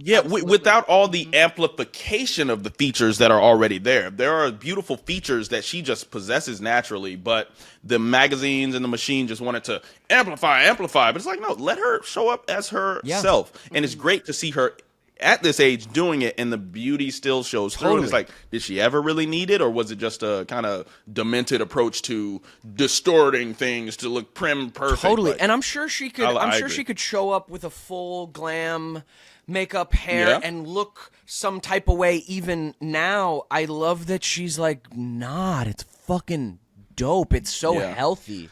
Yeah, without all the amplification of the features that are already there. There are beautiful features that she just possesses naturally, but the magazines and the machine just wanted to amplify. But it's like, no, let her show up as herself. And it's great to see her at this age doing it, and the beauty still shows through. And it's like, did she ever really need it, or was it just a kind of demented approach to distorting things to look prim, perfect? Totally. Like, And I'm sure she could. I'm sure she could show up with a full glam makeup, hair, and look some type of way. Even now, I love that she's like, not. It's fucking dope. It's so healthy.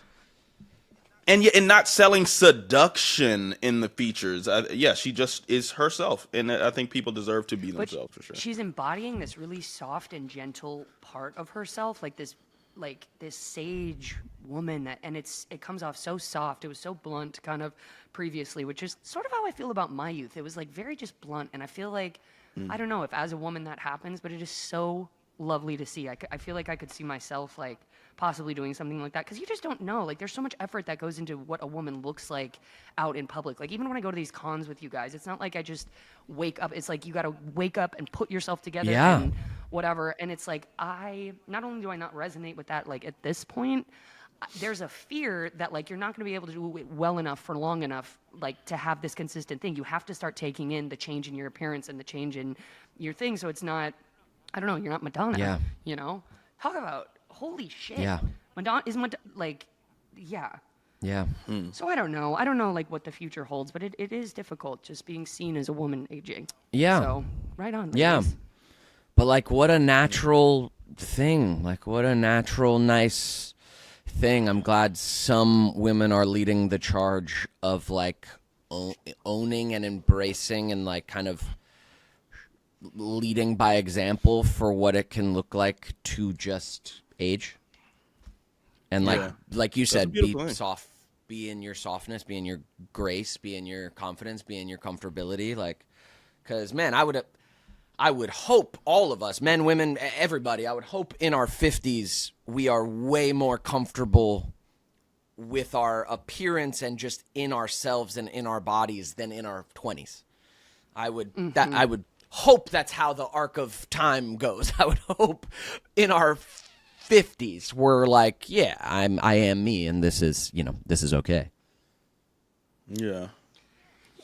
And not selling seduction in the features. She just is herself, and I think people deserve to be themselves for sure. She's embodying this really soft and gentle part of herself, like this sage woman, and it comes off so soft. It was so blunt, kind of previously, which is sort of how I feel about my youth. It was like very just blunt, and I feel like I don't know if as a woman that happens, but it is so lovely to see. I feel like I could see myself like possibly doing something like that, because you just don't know. Like there's so much effort that goes into what a woman looks like out in public. Like even when I go to these cons with you guys, it's not like I just wake up. It's like you got to wake up and put yourself together and whatever. And it's like not only do I not resonate with that like at this point, there's a fear that like you're not going to be able to do it well enough for long enough like to have this consistent thing. You have to start taking in the change in your appearance and the change in your thing, so it's not, I don't know, you're not Madonna. Yeah. You know? Talk about holy shit. Yeah. Madonna is like, yeah. Yeah. So I don't know like what the future holds, but it is difficult just being seen as a woman aging. Yeah. So right on. Ladies. Yeah. But like what a natural thing. Like what a natural, nice thing. I'm glad some women are leading the charge of like owning and embracing and like kind of leading by example for what it can look like to just age. And like you said, be soft, be in your softness, be in your grace, be in your confidence, be in your comfortability. Like, because man, I would hope all of us, men, women, everybody, I would hope in our 50s we are way more comfortable with our appearance and just in ourselves and in our bodies than in our 20s. I would hope that's how the arc of time goes. I would hope in our 50s we're like, yeah, I am me, and this is okay. Yeah.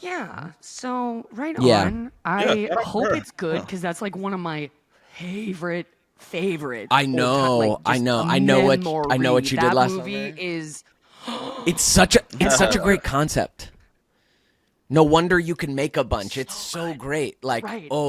Yeah. So right on. I hope it's good because that's like one of my favorite. I know what you did last summer. That movie is. It's such a great concept. No wonder you can make a bunch. It's so great. Like,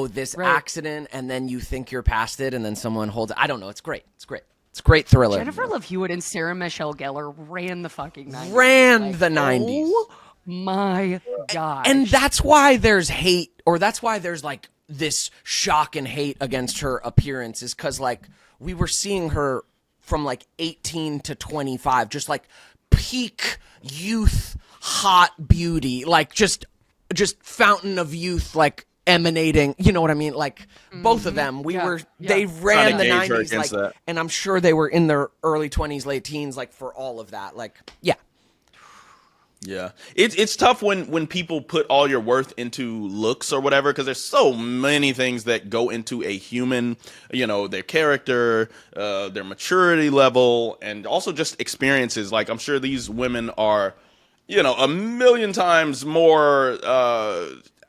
this accident, and then you think you're past it, and then someone holds it. I don't know. It's great. It's great. It's a great thriller. Jennifer Love Hewitt and Sarah Michelle Gellar ran the fucking 90s. Ran the 90s. Oh my God. And that's why there's hate, or that's why there's like this shock and hate against her appearance, is because like we were seeing her from like 18 to 25, just like peak youth, hot beauty, like just fountain of youth, like emanating, you know what I mean? Like both of them, they ran the 90s, like, and I'm sure they were in their early 20s, late teens, like for all of that. Like, yeah. Yeah, it's tough when people put all your worth into looks or whatever, because there's so many things that go into a human, their character, their maturity level, and also just experiences. Like, I'm sure these women are, a million times more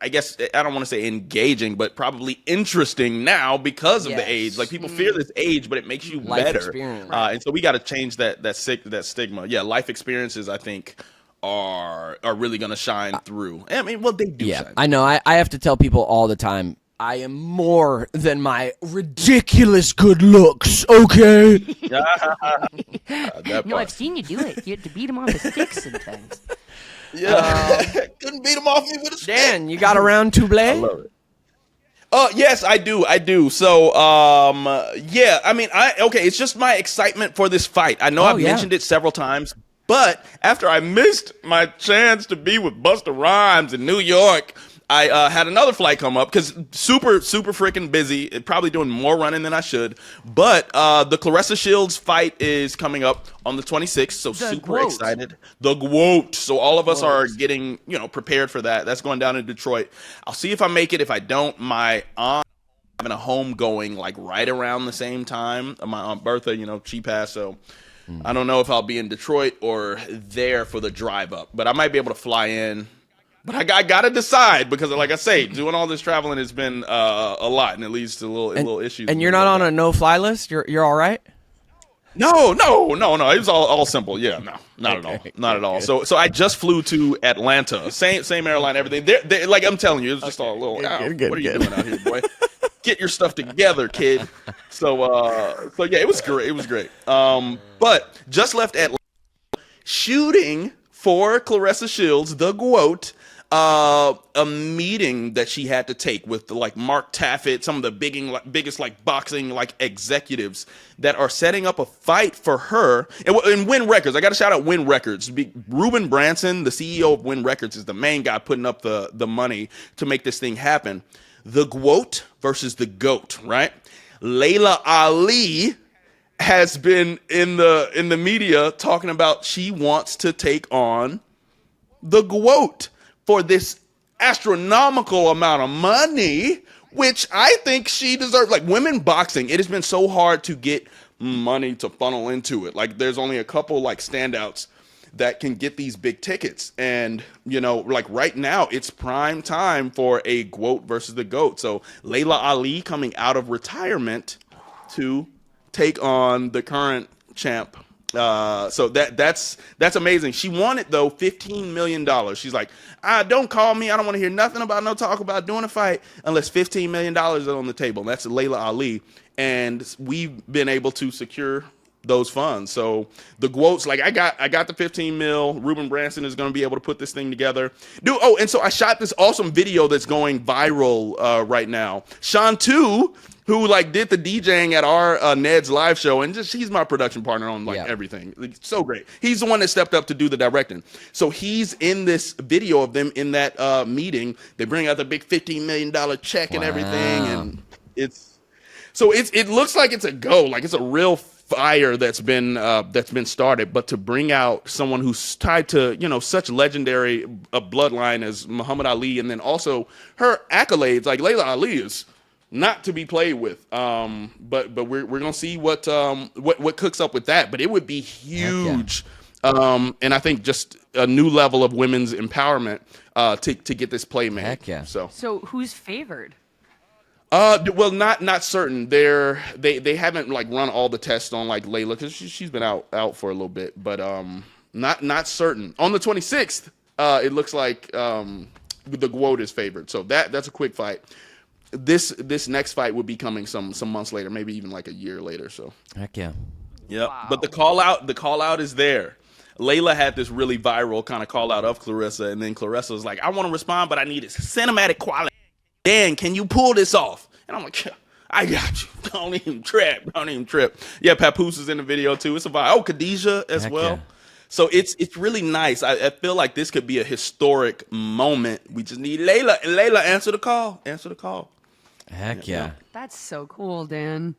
I guess I don't want to say engaging, but probably interesting now because of the age. Like people fear this age, but it makes you Life better. experience. And so we got to change that stigma. Yeah, life experiences, I think, are really going to shine through. I mean, well, they do. Yeah, shine I know. I have to tell people all the time, I am more than my ridiculous good looks, okay? No, I've seen you do it. You had to beat him on the sticks and things. Yeah, couldn't beat him off me with a stick. Dan, you got a round to play? I love it. Yes, I do. So, yeah, I mean, it's just my excitement for this fight. I know I've mentioned it several times, but after I missed my chance to be with Busta Rhymes in New York, I had another flight come up because super freaking busy, probably doing more running than I should. But the Claressa Shields fight is coming up on the 26th, so super excited. The GWOAT. So all of us are getting prepared for that. That's going down in Detroit. I'll see if I make it. If I don't, my aunt having a home going like right around the same time. My Aunt Bertha, she passed, so I don't know if I'll be in Detroit or there for the drive up. But I might be able to fly in. But I got to decide because, like I say, doing all this traveling has been a lot, and it leads to little issues. And you're not on a no-fly list? You're all right? No. It was all simple. Yeah, no, not at all. So I just flew to Atlanta, same airline, everything. They're like I'm telling you, it's just all a little. What are you doing out here, boy? Get your stuff together, kid. So yeah, it was great. But just left Atlanta, shooting for Claressa Shields, the GWOAT. A meeting that she had to take with like Mark Taffet, some of the biggest like boxing like executives that are setting up a fight for her and Win Records. I got to shout out Win Records. Ruben Branson, the CEO of Win Records, is the main guy putting up the money to make this thing happen. The GWOAT versus the GOAT, right? Layla Ali has been in the media talking about she wants to take on the GWOAT for this astronomical amount of money, which I think she deserves. Like women boxing, it has been so hard to get money to funnel into it. Like there's only a couple like standouts that can get these big tickets. And, like right now it's prime time for a GWOAT versus the GOAT. So Layla Ali coming out of retirement to take on the current champ. So that's amazing. She wanted though $15 million. She's like, don't call me. I don't want to hear nothing about no talk about doing a fight unless $15 million is on the table. And that's Layla Ali. And we've been able to secure those funds. So the GWOAT's like, I got the 15 mil. Ruben Branson is going to be able to put this thing together. And so I shot this awesome video that's going viral right now. Sean 2, who like did the DJing at our Neds live show, and he's my production partner on everything. Like, so great. He's the one that stepped up to do the directing. So he's in this video of them in that meeting. They bring out the big $15 million check and everything, and it looks like it's a go. Like it's a real fire that's been started. But to bring out someone who's tied to such legendary bloodline as Muhammad Ali, and then also her accolades, like Layla Ali is not to be played with. But we're gonna see what cooks up with that. But it would be huge. And I think just a new level of women's empowerment to get this play made. Heck yeah. So who's favored? Well, not certain. They haven't like run all the tests on like Layla because she's been out for a little bit. But not certain. On the 26th, it looks like the GWOAT is favored. So that's a quick fight. This next fight would be coming some months later, maybe even like a year later. So heck yeah. Yep. Wow. But the call out is there. Layla had this really viral kind of call out of Claressa, and then Claressa was like, I want to respond, but I need its cinematic quality. Dan, can you pull this off? And I'm like, I got you. Don't even trip. Yeah, Papoose is in the video too. It's a vibe. Oh, Khadijah as well. Yeah. So it's really nice. I feel like this could be a historic moment. We just need Layla. And Layla, answer the call. Heck yeah. That's so cool, Dan.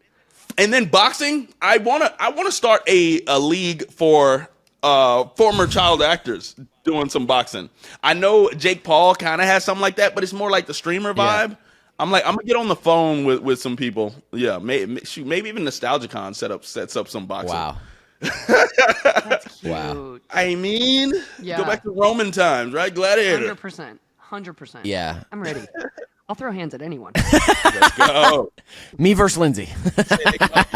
And then boxing, I wanna start a league for former child actors doing some boxing. I know Jake Paul kind of has something like that, but it's more like the streamer vibe. Yeah. I'm gonna get on the phone with some people. Yeah, maybe even NostalgiaCon sets up some boxing. Wow. That's cute. Wow. I mean, go back to Roman times, right? Gladiator. 100%. 100%. Yeah. I'm ready. I'll throw hands at anyone. Let's go. Me versus Lindsay.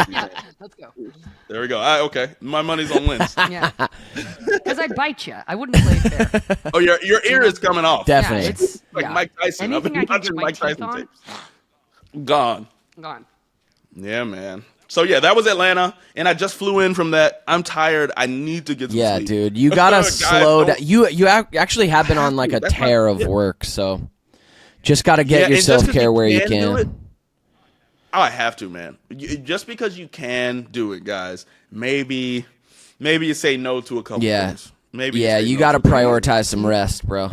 Yeah, let's go. There we go. Okay, my money's on Linz. Yeah. Because I'd bite you. I wouldn't play fair. Oh, your ear is coming off. Definitely. Yeah, it's Like Mike Tyson. I've Anything been I can watching get my Mike teeth Tyson on, tapes. Gone. gone. Yeah, man. So yeah, that was Atlanta, and I just flew in from that. I'm tired. I need to get some Yeah, sleep. dude. You gotta Guys, slow down. don't- You actually have been on like a That's my- tear of yeah. work, so just gotta Yeah, get and your just 'cause self-care where you do it- can. Oh, I have to, man. Just because you can do it, guys. Maybe you say no to a couple Yeah. things. Maybe Yeah, say you no gotta to a couple prioritize some rest, bro.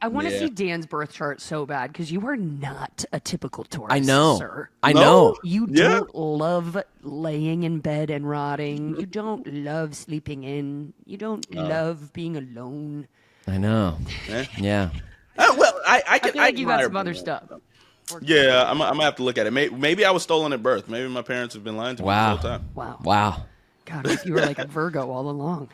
I want to Yeah. see Dan's birth chart so bad because you are not a typical Taurus, I know. sir. I No? know. You Yeah. don't love laying in bed and rotting. You don't love sleeping in. You don't love being alone. I know. Eh? Yeah. Well, I I can. feel like you got admire some other people. stuff. Yeah, I'm gonna have to look at it. Maybe I was stolen at birth. Maybe my parents have been lying to me Wow. this whole time. Wow. Wow. God, if you were like a Virgo all along.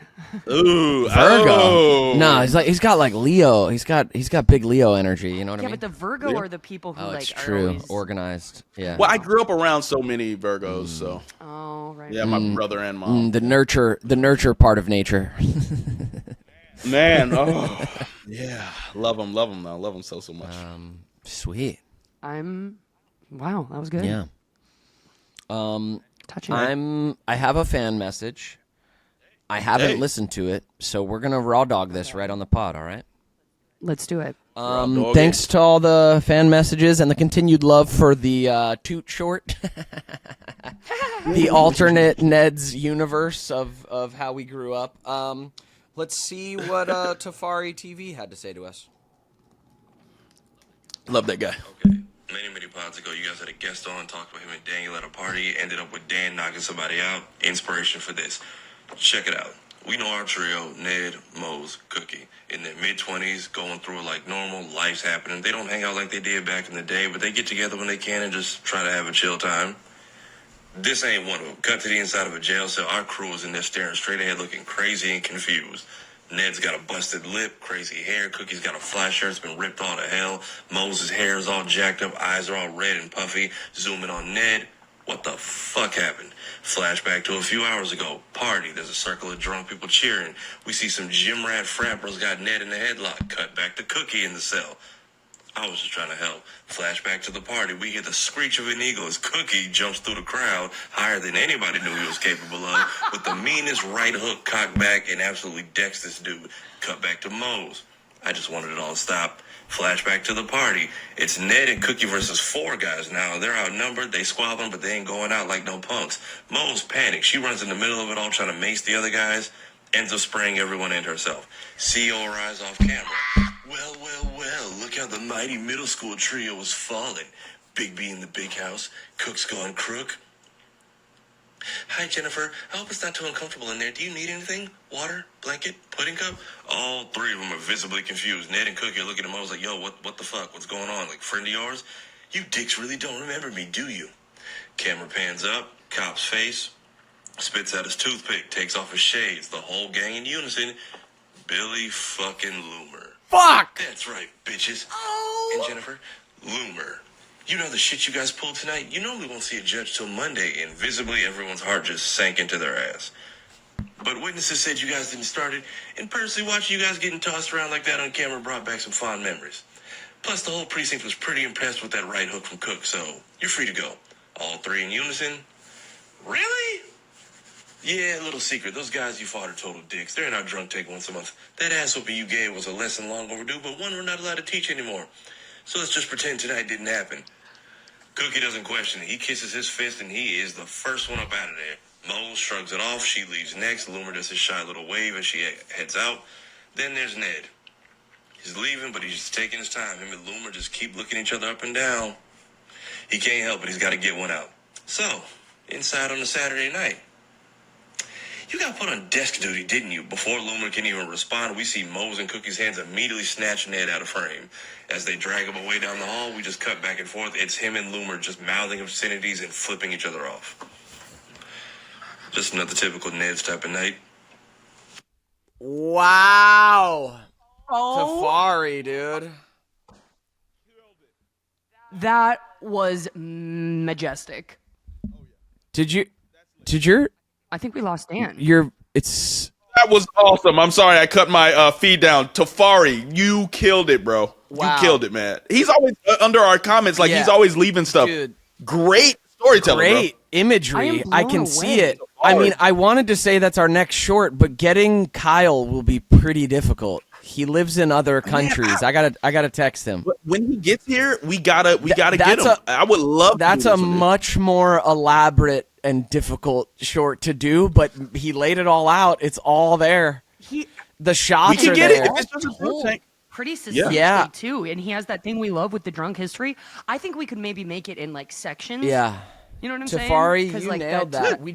Ooh, Virgo. oh. No, he's got like Leo. He's got big Leo energy. You know what I Yeah, mean? but the Virgo are the people who Oh, like it's are true. always. Organized. Yeah. Well, I grew up around so many Virgos, so Oh, right. yeah, my brother and mom. The nurture part of nature. Man, oh yeah, love them now, love them so much. Sweet. Wow, that was good. Yeah. Touching. I have a fan message. I haven't Hey. listened to it, so we're gonna raw dog this right on the pod. All right. Let's do it. dog Thanks to all the fan messages and the continued love for the toot short, the alternate Neds universe of how we grew up. Let's see what Tafari TV had to say to us. Love that guy. Okay. Many pods ago, you guys had a guest on, talked about him and Daniel at a party, ended up with Dan knocking somebody out. Inspiration for this. Check it out. We know our trio, Ned, Mose, Cookie, in their mid-20s, going through it like normal, life's happening. They don't hang out like they did back in the day, but they get together when they can and just try to have a chill time. This ain't one of them. Cut to the inside of a jail cell. Our crew is in there staring straight ahead, looking crazy and confused. Ned's got a busted lip, crazy hair. Cookie's got a fly shirt, it's been ripped all to hell. Moses' hair is all jacked up, eyes are all red and puffy. Zooming on Ned. What the fuck happened? Flashback to a few hours ago. Party. There's a circle of drunk people cheering. We see some gym rat frat bros got Ned in the headlock. Cut back to Cookie in the cell. I was just trying to help. Flashback to the party. We hear the screech of an eagle as Cookie jumps through the crowd higher than anybody knew he was capable of, with the meanest right hook cocked back and absolutely decks this dude. Cut back to Mose. I just wanted it all to stop. Flashback to the party. It's Ned and Cookie versus 4 guys now. They're outnumbered. They squabbling, but they ain't going out like no punks. Mose panics. She runs in the middle of it all trying to mace the other guys. Ends up spraying everyone and herself. CEO arrives off camera. Well, look how the mighty middle school trio was falling. Big B in the big house. Cook's gone crook. Hi, Jennifer. I hope it's not too uncomfortable in there. Do you need anything? Water? Blanket? Pudding cup? All 3 of them are visibly confused. Ned and Cookie are looking at Mose like, yo, what the fuck? What's going on? Like, friend of yours? You dicks really don't remember me, do you? Camera pans up. Cop's face. Spits out his toothpick. Takes off his shades. The whole gang in unison. Billy fucking Loomer. Fuck. That's right, bitches. And Jennifer, Loomer. You know the shit you guys pulled tonight? You normally won't see a judge till Monday, and visibly everyone's heart just sank into their ass. But witnesses said you guys didn't start it, and personally watching you guys getting tossed around like that on camera brought back some fond memories. Plus, the whole precinct was pretty impressed with that right hook from Cook, so you're free to go. All 3 in unison. Really? Yeah, little secret. Those guys you fought are total dicks. They're in our drunk take once a month. That ass whooping you gave was a lesson long overdue, but one we're not allowed to teach anymore. So let's just pretend tonight didn't happen. Cookie doesn't question it. He kisses his fist, and he is the first one up out of there. Mose shrugs it off. She leaves next. Loomer does his shy little wave as she heads out. Then there's Ned. He's leaving, but he's just taking his time. Him and Loomer just keep looking each other up and down. He can't help it. He's got to get one out. So, inside on a Saturday night. You got put on desk duty, didn't you? Before Loomer can even respond, we see Mose and Cookie's hands immediately snatch Ned out of frame. As they drag him away down the hall, we just cut back and forth. It's him and Loomer just mouthing obscenities and flipping each other off. Just another typical Neds type of night. Wow. Tafari, dude. That was majestic. Did your I think we lost Dan. it's That was awesome. I'm sorry I cut my feed down. Tafari, you killed it, bro. Wow. You killed it, man. He's always under our comments, like Yeah. he's always leaving stuff. Dude. Great storytelling, great bro. imagery. I I am can blown see away. it. I mean, I wanted to say that's our next short, but getting Kyle will be pretty difficult. He lives in other countries. I gotta text him. But when he gets here, we gotta get that's him. I would love. That's to a do this with him. much more elaborate and difficult short to do, but he laid it all out. It's all there. The shots We can are get there. it if it's just a drunk tank. Pretty succinctly Yeah. too, and he has that thing we love with the drunk history. I think we could maybe make it in like sections. Yeah. You know what I'm saying? Tafari, 'Cause, you like, nailed that's- that. We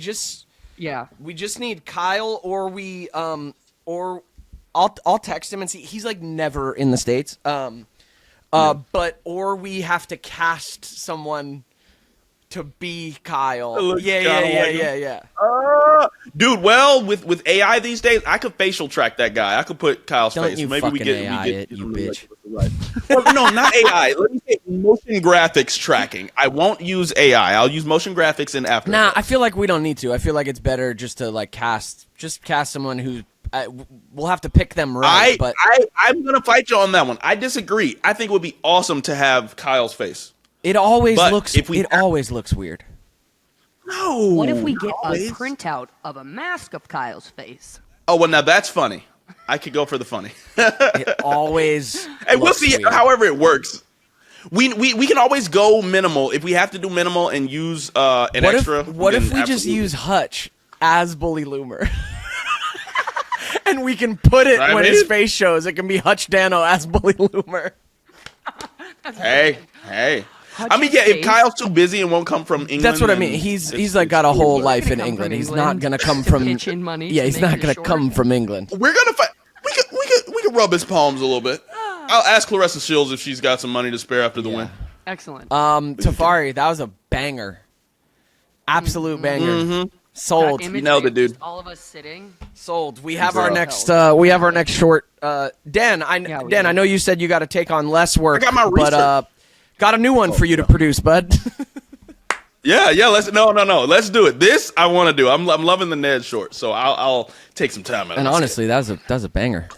just need Kyle, or I'll text him and see. He's like never in the States. But or we have to cast someone to be Kyle. look Yeah. kinda like him. Dude, well, with AI these days, I could facial track that guy. I could put Kyle's Don't face. you Maybe we fucking get AI it, you somebody bitch. like well, no, not AI. Let me say motion graphics tracking. I won't use AI. I'll use motion graphics in After Nah, I Effects. feel like we don't need to. I feel like it's better just to like cast someone who we'll have to pick them right. But I'm gonna fight you on that one. I disagree. I think it would be awesome to have Kyle's face. it always but looks if we always looks weird. No. What if we get always. a printout of a mask of Kyle's face? Oh well, now that's funny. I could go for the funny. It always. Hey, we'll looks see weird. however it works. We can always go minimal if we have to do minimal and use an What extra. if we then just absolutely. use Hutch as Bully Loomer? And we can put it Right, when man? his face shows. It can be Hutch Dano as Bully Loomer. Hey. I mean, Hutch's yeah. If face? Kyle's too busy and won't come from England, That's what I then mean. He's it's- like got a whole He's life gonna in come England. from He's England not gonna come to from. pitch in money Yeah, to he's make not it gonna short. come from England. We're gonna fight. We could rub his palms a little bit. I'll ask Clarissa Shields if she's got some money to spare after the win. Excellent. Tafari, that was a banger. Absolute banger. Mm-hmm. Sold. That imagery nailed it, of dude. just all of us sitting. Sold. We have Bro. our next. We have our next short. Dan, we Dan, do. I know you said you got to take on less work. I got my but research. got a new one for you to produce, bud. Yeah. Let's no. Let's do it. This I want to do. I'm loving the Ned short, so I'll take some time. And honestly, that was a banger.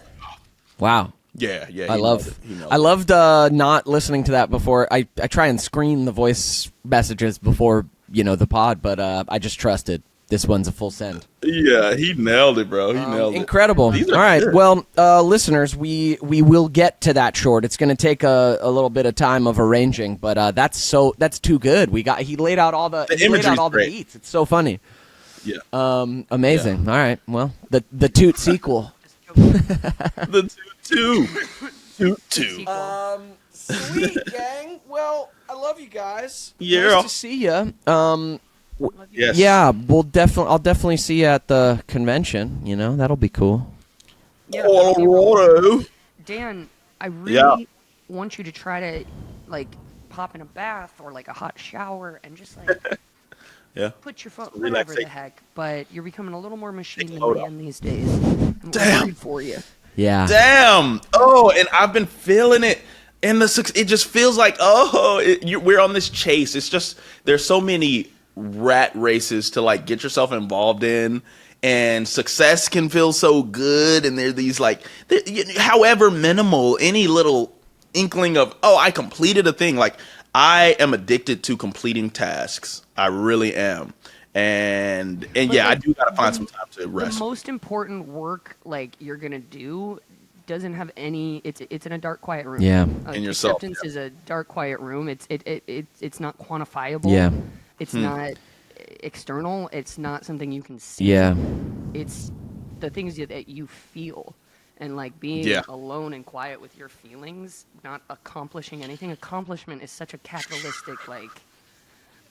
Wow. yeah. I loved not listening to that before. I try and screen the voice messages before the pod, but I just trusted. This one's a full send. Yeah, he nailed it, bro. He nailed it. Incredible. These are All right. good. Well, listeners, we will get to that short. It's going to take a little bit of time of arranging, but that's too good. He laid out all the imagery's great. beats. It's so funny. Yeah. Amazing. All right. Well, the Toot sequel. The two. Sweet gang. Well, I love you guys. Yeah. Nice to see you. Yes. Yeah, I'll definitely see you at the convention. That'll be cool. Yeah, Colorado. Dan, I really Yeah. want you to try to like pop in a bath or like a hot shower and just like Yeah. put your phone, Relaxation. whatever the heck. But you're becoming a little more machine than load man these days. I'm Damn. worried for you. Yeah. Damn. Oh, and I've been feeling it. And it just feels like, we're on this chase. It's just, there's so many rat races to like get yourself involved in. And success can feel so good. And there are these however minimal, any little inkling of, I completed a thing. Like, I am addicted to completing tasks. I really am. And yeah, I do gotta find some time to rest. The most important work like you're gonna do doesn't have any. It's in a dark, quiet room. Yeah. In yourself, Acceptance yeah. is a dark, quiet room. It's not quantifiable. Yeah. It's not external. It's not something you can see. Yeah. It's the things that you feel. And like being Yeah. alone and quiet with your feelings, not accomplishing anything. Accomplishment is such a capitalistic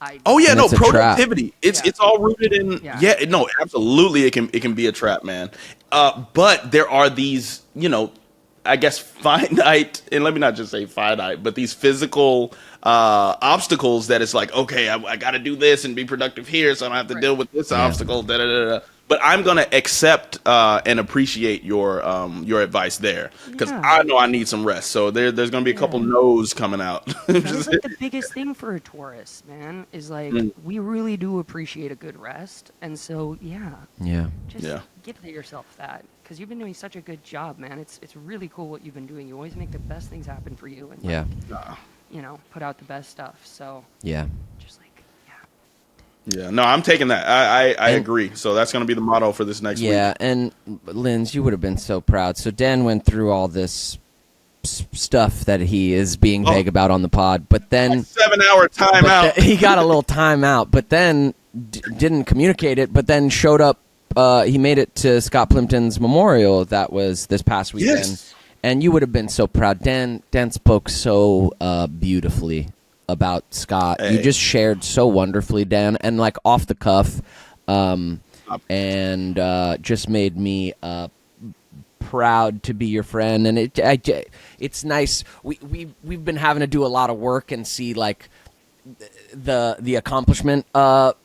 idea. Oh yeah, And no, it's a trap. productivity. It's Yeah. it's all rooted in Yeah. no, absolutely it can be a trap, man. But there are these, I guess finite, and let me not just say finite, but these physical obstacles that it's like, okay, I got to do this and be productive here, so I don't have to Right. deal with this obstacle. Da, da, da, da. But I'm gonna accept and appreciate your advice there, because Yeah. I know I need some rest. So there's gonna be a couple no's coming out. That is like the biggest thing for a Taurus, man, is like we really do appreciate a good rest. And so, yeah, Yeah. just Yeah. give yourself that, because you've been doing such a good job, man. It's really cool what you've been doing. You always make the best things happen for you, and like, Yeah. you know, put out the best stuff. So Yeah. just like, yeah. Yeah, no, I'm taking that. I And- agree. So that's gonna be the motto for this next Yeah, week. and Linz, you would have been so proud. So Dan went through all this stuff that he is being vague about on the pod, but then 7-hour timeout. he got a little timeout, but then didn't communicate it, but then showed up. He made it to Scott Plimpton's memorial. That was this past weekend. Yes. And you would have been so proud. Dan spoke so beautifully about Scott. You Hey. just shared so wonderfully, Dan, and like off the cuff, and just made me proud to be your friend. And it's nice. We've been having to do a lot of work and see like the accomplishment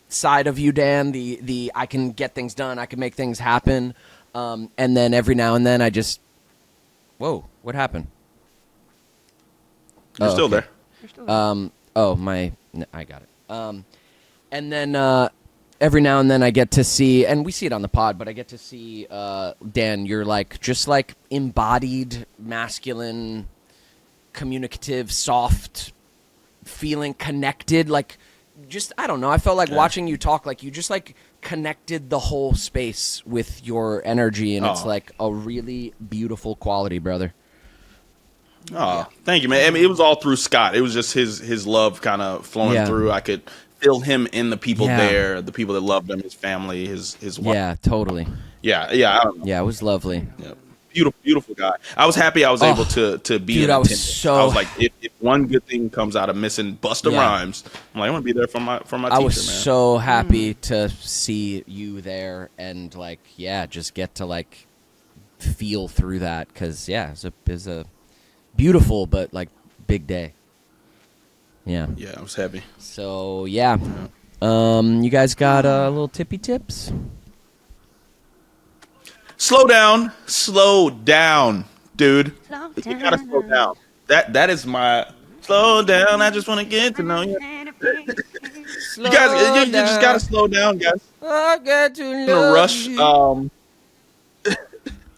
side of you, Dan. The I can get things done. I can make things happen. And then every now and then I just. Whoa! What happened? You're still okay. there. You're still I got it. And then every now and then I get to see, and we see it on the pod, but I get to see Dan. You're like just like embodied, masculine, communicative, soft, feeling connected. Like just I don't know. I felt like watching you talk. Like you just like connected the whole space with your energy, and it's Oh. like a really beautiful quality, brother. Oh, thank you, man. I mean, it was all through Scott. It was just his love kind of flowing Yeah. through. I could feel him in the people Yeah. there, the people that loved him, his family, his wife. Yeah, totally. Yeah. I don't know. Yeah, it was lovely. Yeah. Beautiful guy. I was happy I was able to be dude, in I was attendance. so- I was like, if one good thing comes out of missing Busta Yeah. Rhymes, I'm like, I'm gonna be there for my teacher, I was man. so happy to see you there and like just get to like feel through that because it's a beautiful but like big day. Yeah. Yeah, I was happy. So you guys got little tippy tips? Slow down, dude. Slow You gotta slow down. That is my slow down. I just want to get to know you. You guys, you just gotta slow down, guys. I got to In a rush.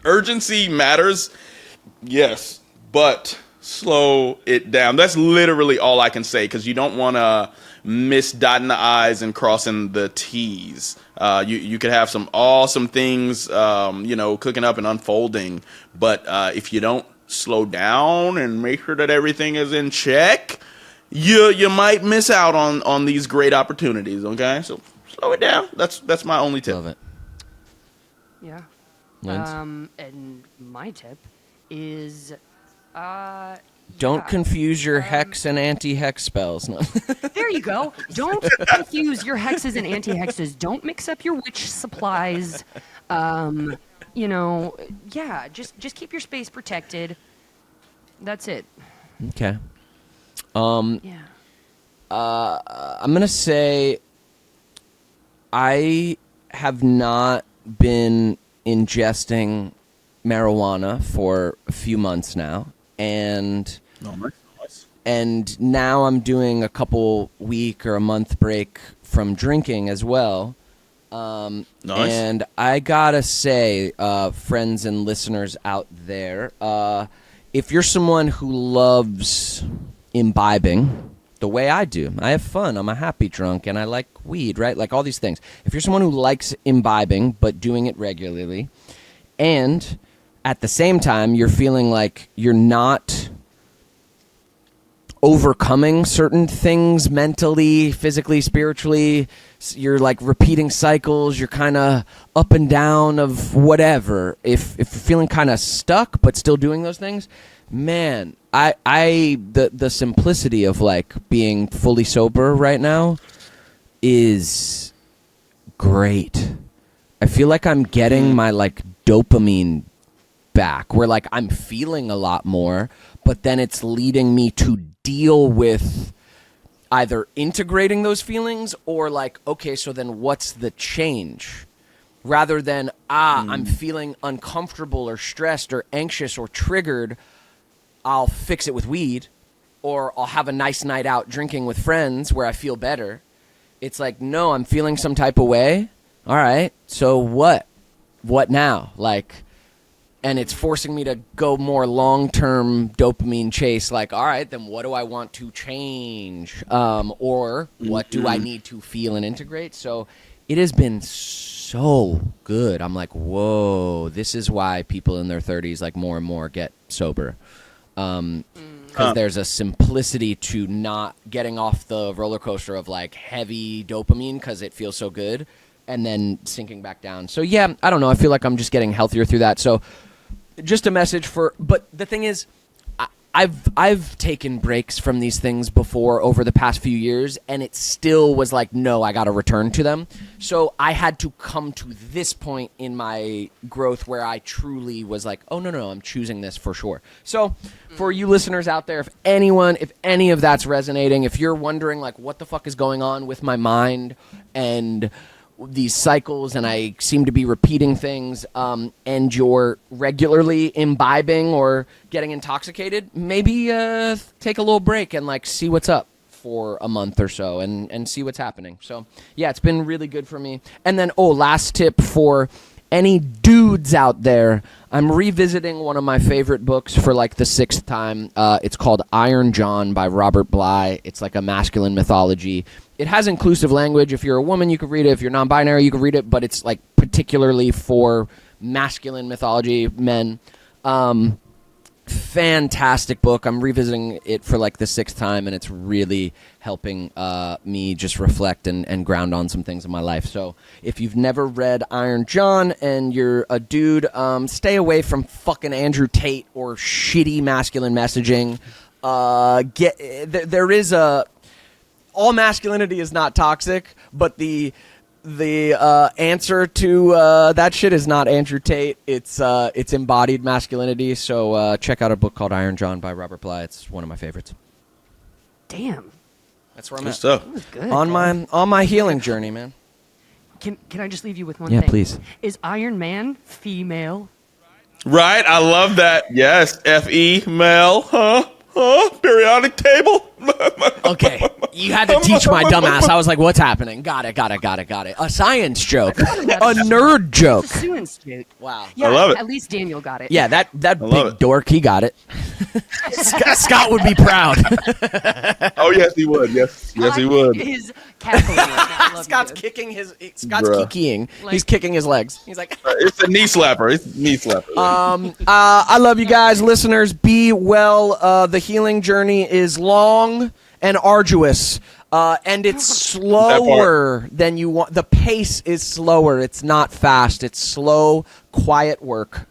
Urgency matters, yes, but slow it down. That's literally all I can say, because you don't want to miss dotting the I's and crossing the T's. You could have some awesome things, cooking up and unfolding, but if you don't slow down and make sure that everything is in check, you might miss out on these great opportunities. Okay, so slow it down. That's my only tip. Love it. Yeah. Linz? And my tip is, Don't confuse your hex and anti-hex spells. No. There you go. Don't confuse your hexes and anti-hexes. Don't mix up your witch supplies. Just keep your space protected. That's it. Okay. Yeah. I'm gonna say I have not been ingesting marijuana for a few months now, and Nice. now I'm doing a couple week or a month break from drinking as well. Nice. And I gotta say, friends and listeners out there, if you're someone who loves imbibing the way I do, I have fun, I'm a happy drunk, and I like weed, right? Like all these things. If you're someone who likes imbibing but doing it regularly, and at the same time you're feeling like you're not overcoming certain things mentally, physically, spiritually, you're like repeating cycles, you're kind of up and down of whatever. If you're feeling kind of stuck but still doing those things, man, the simplicity of like being fully sober right now is great. I feel like I'm getting my like dopamine back, where like I'm feeling a lot more, but then it's leading me to deal with either integrating those feelings or like, okay, so then what's the change? rather than I'm feeling uncomfortable or stressed or anxious or triggered, I'll fix it with weed, or I'll have a nice night out drinking with friends where I feel better. It's like, no, I'm feeling some type of way. All right, so what? What now? Like, and it's forcing me to go more long-term dopamine chase. Like, all right, then what do I want to change? Or what do I need to feel and integrate? So it has been so good. I'm like, whoa, this is why people in their 30s, like, more and more get sober. Because there's a simplicity to not getting off the roller coaster of, like, heavy dopamine because it feels so good, and then sinking back down. So, yeah, I don't know. I feel like I'm just getting healthier through that. So just a message for – but the thing is, I've taken breaks from these things before over the past few years, and it still was like, no, I got to return to them. So I had to come to this point in my growth where I truly was like, oh, no, I'm choosing this for sure. So for you listeners out there, if any of that's resonating, if you're wondering, like, what the fuck is going on with my mind and these cycles, and I seem to be repeating things, and you're regularly imbibing or getting intoxicated, maybe take a little break and, like, see what's up for a month or so and see what's happening. So, yeah, it's been really good for me. And then, last tip for any dudes out there, I'm revisiting one of my favorite books for, like, the 6th time. It's called Iron John by Robert Bly. It's like a masculine mythology. It has inclusive language. If you're a woman, you could read it. If you're non-binary, you could read it. But it's, like, particularly for masculine mythology, men. Fantastic book. I'm revisiting it for, like, the 6th time, and it's really helping me just reflect and ground on some things in my life. So if you've never read Iron John and you're a dude, stay away from fucking Andrew Tate or shitty masculine messaging. There is a... All masculinity is not toxic, but the answer to that shit is not Andrew Tate. It's embodied masculinity. So check out a book called Iron John by Robert Bly. It's one of my favorites. Damn. That's where I'm Good at. stuff. That was good. On my healing journey, man. Can I just leave you with one Yeah, thing? please. Is Iron Man female? Right, I love that. Yes, F-E, male, huh? Periodic table. Okay, you had to teach my dumbass. I was like, what's happening? Got it. A science joke. A nerd joke. It's a Suance joke. Wow. Yeah, I love it. At least Daniel got it. Yeah, that big it. dork, he got it. Scott would be proud. Oh, yes, he would. Yes, he would. His cackling right now. I love Scott's you. kicking his. Scott's Bruh. kikiing. Like- He's kicking his legs. He's like. It's a knee slapper. I love you guys, listeners. Be well. The healing journey is long and arduous, and it's slower than you want. The pace is slower. It's not fast. It's slow, quiet work.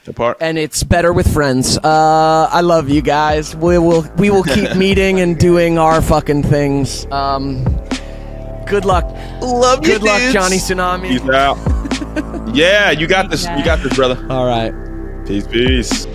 Apart. And it's better with friends. I love you guys. We will keep meeting and doing our fucking things. Good luck. Love you, Good luck, dudes. Johnny Tsunami. Peace out. Yeah, you got this. You got this, brother. All right. Peace.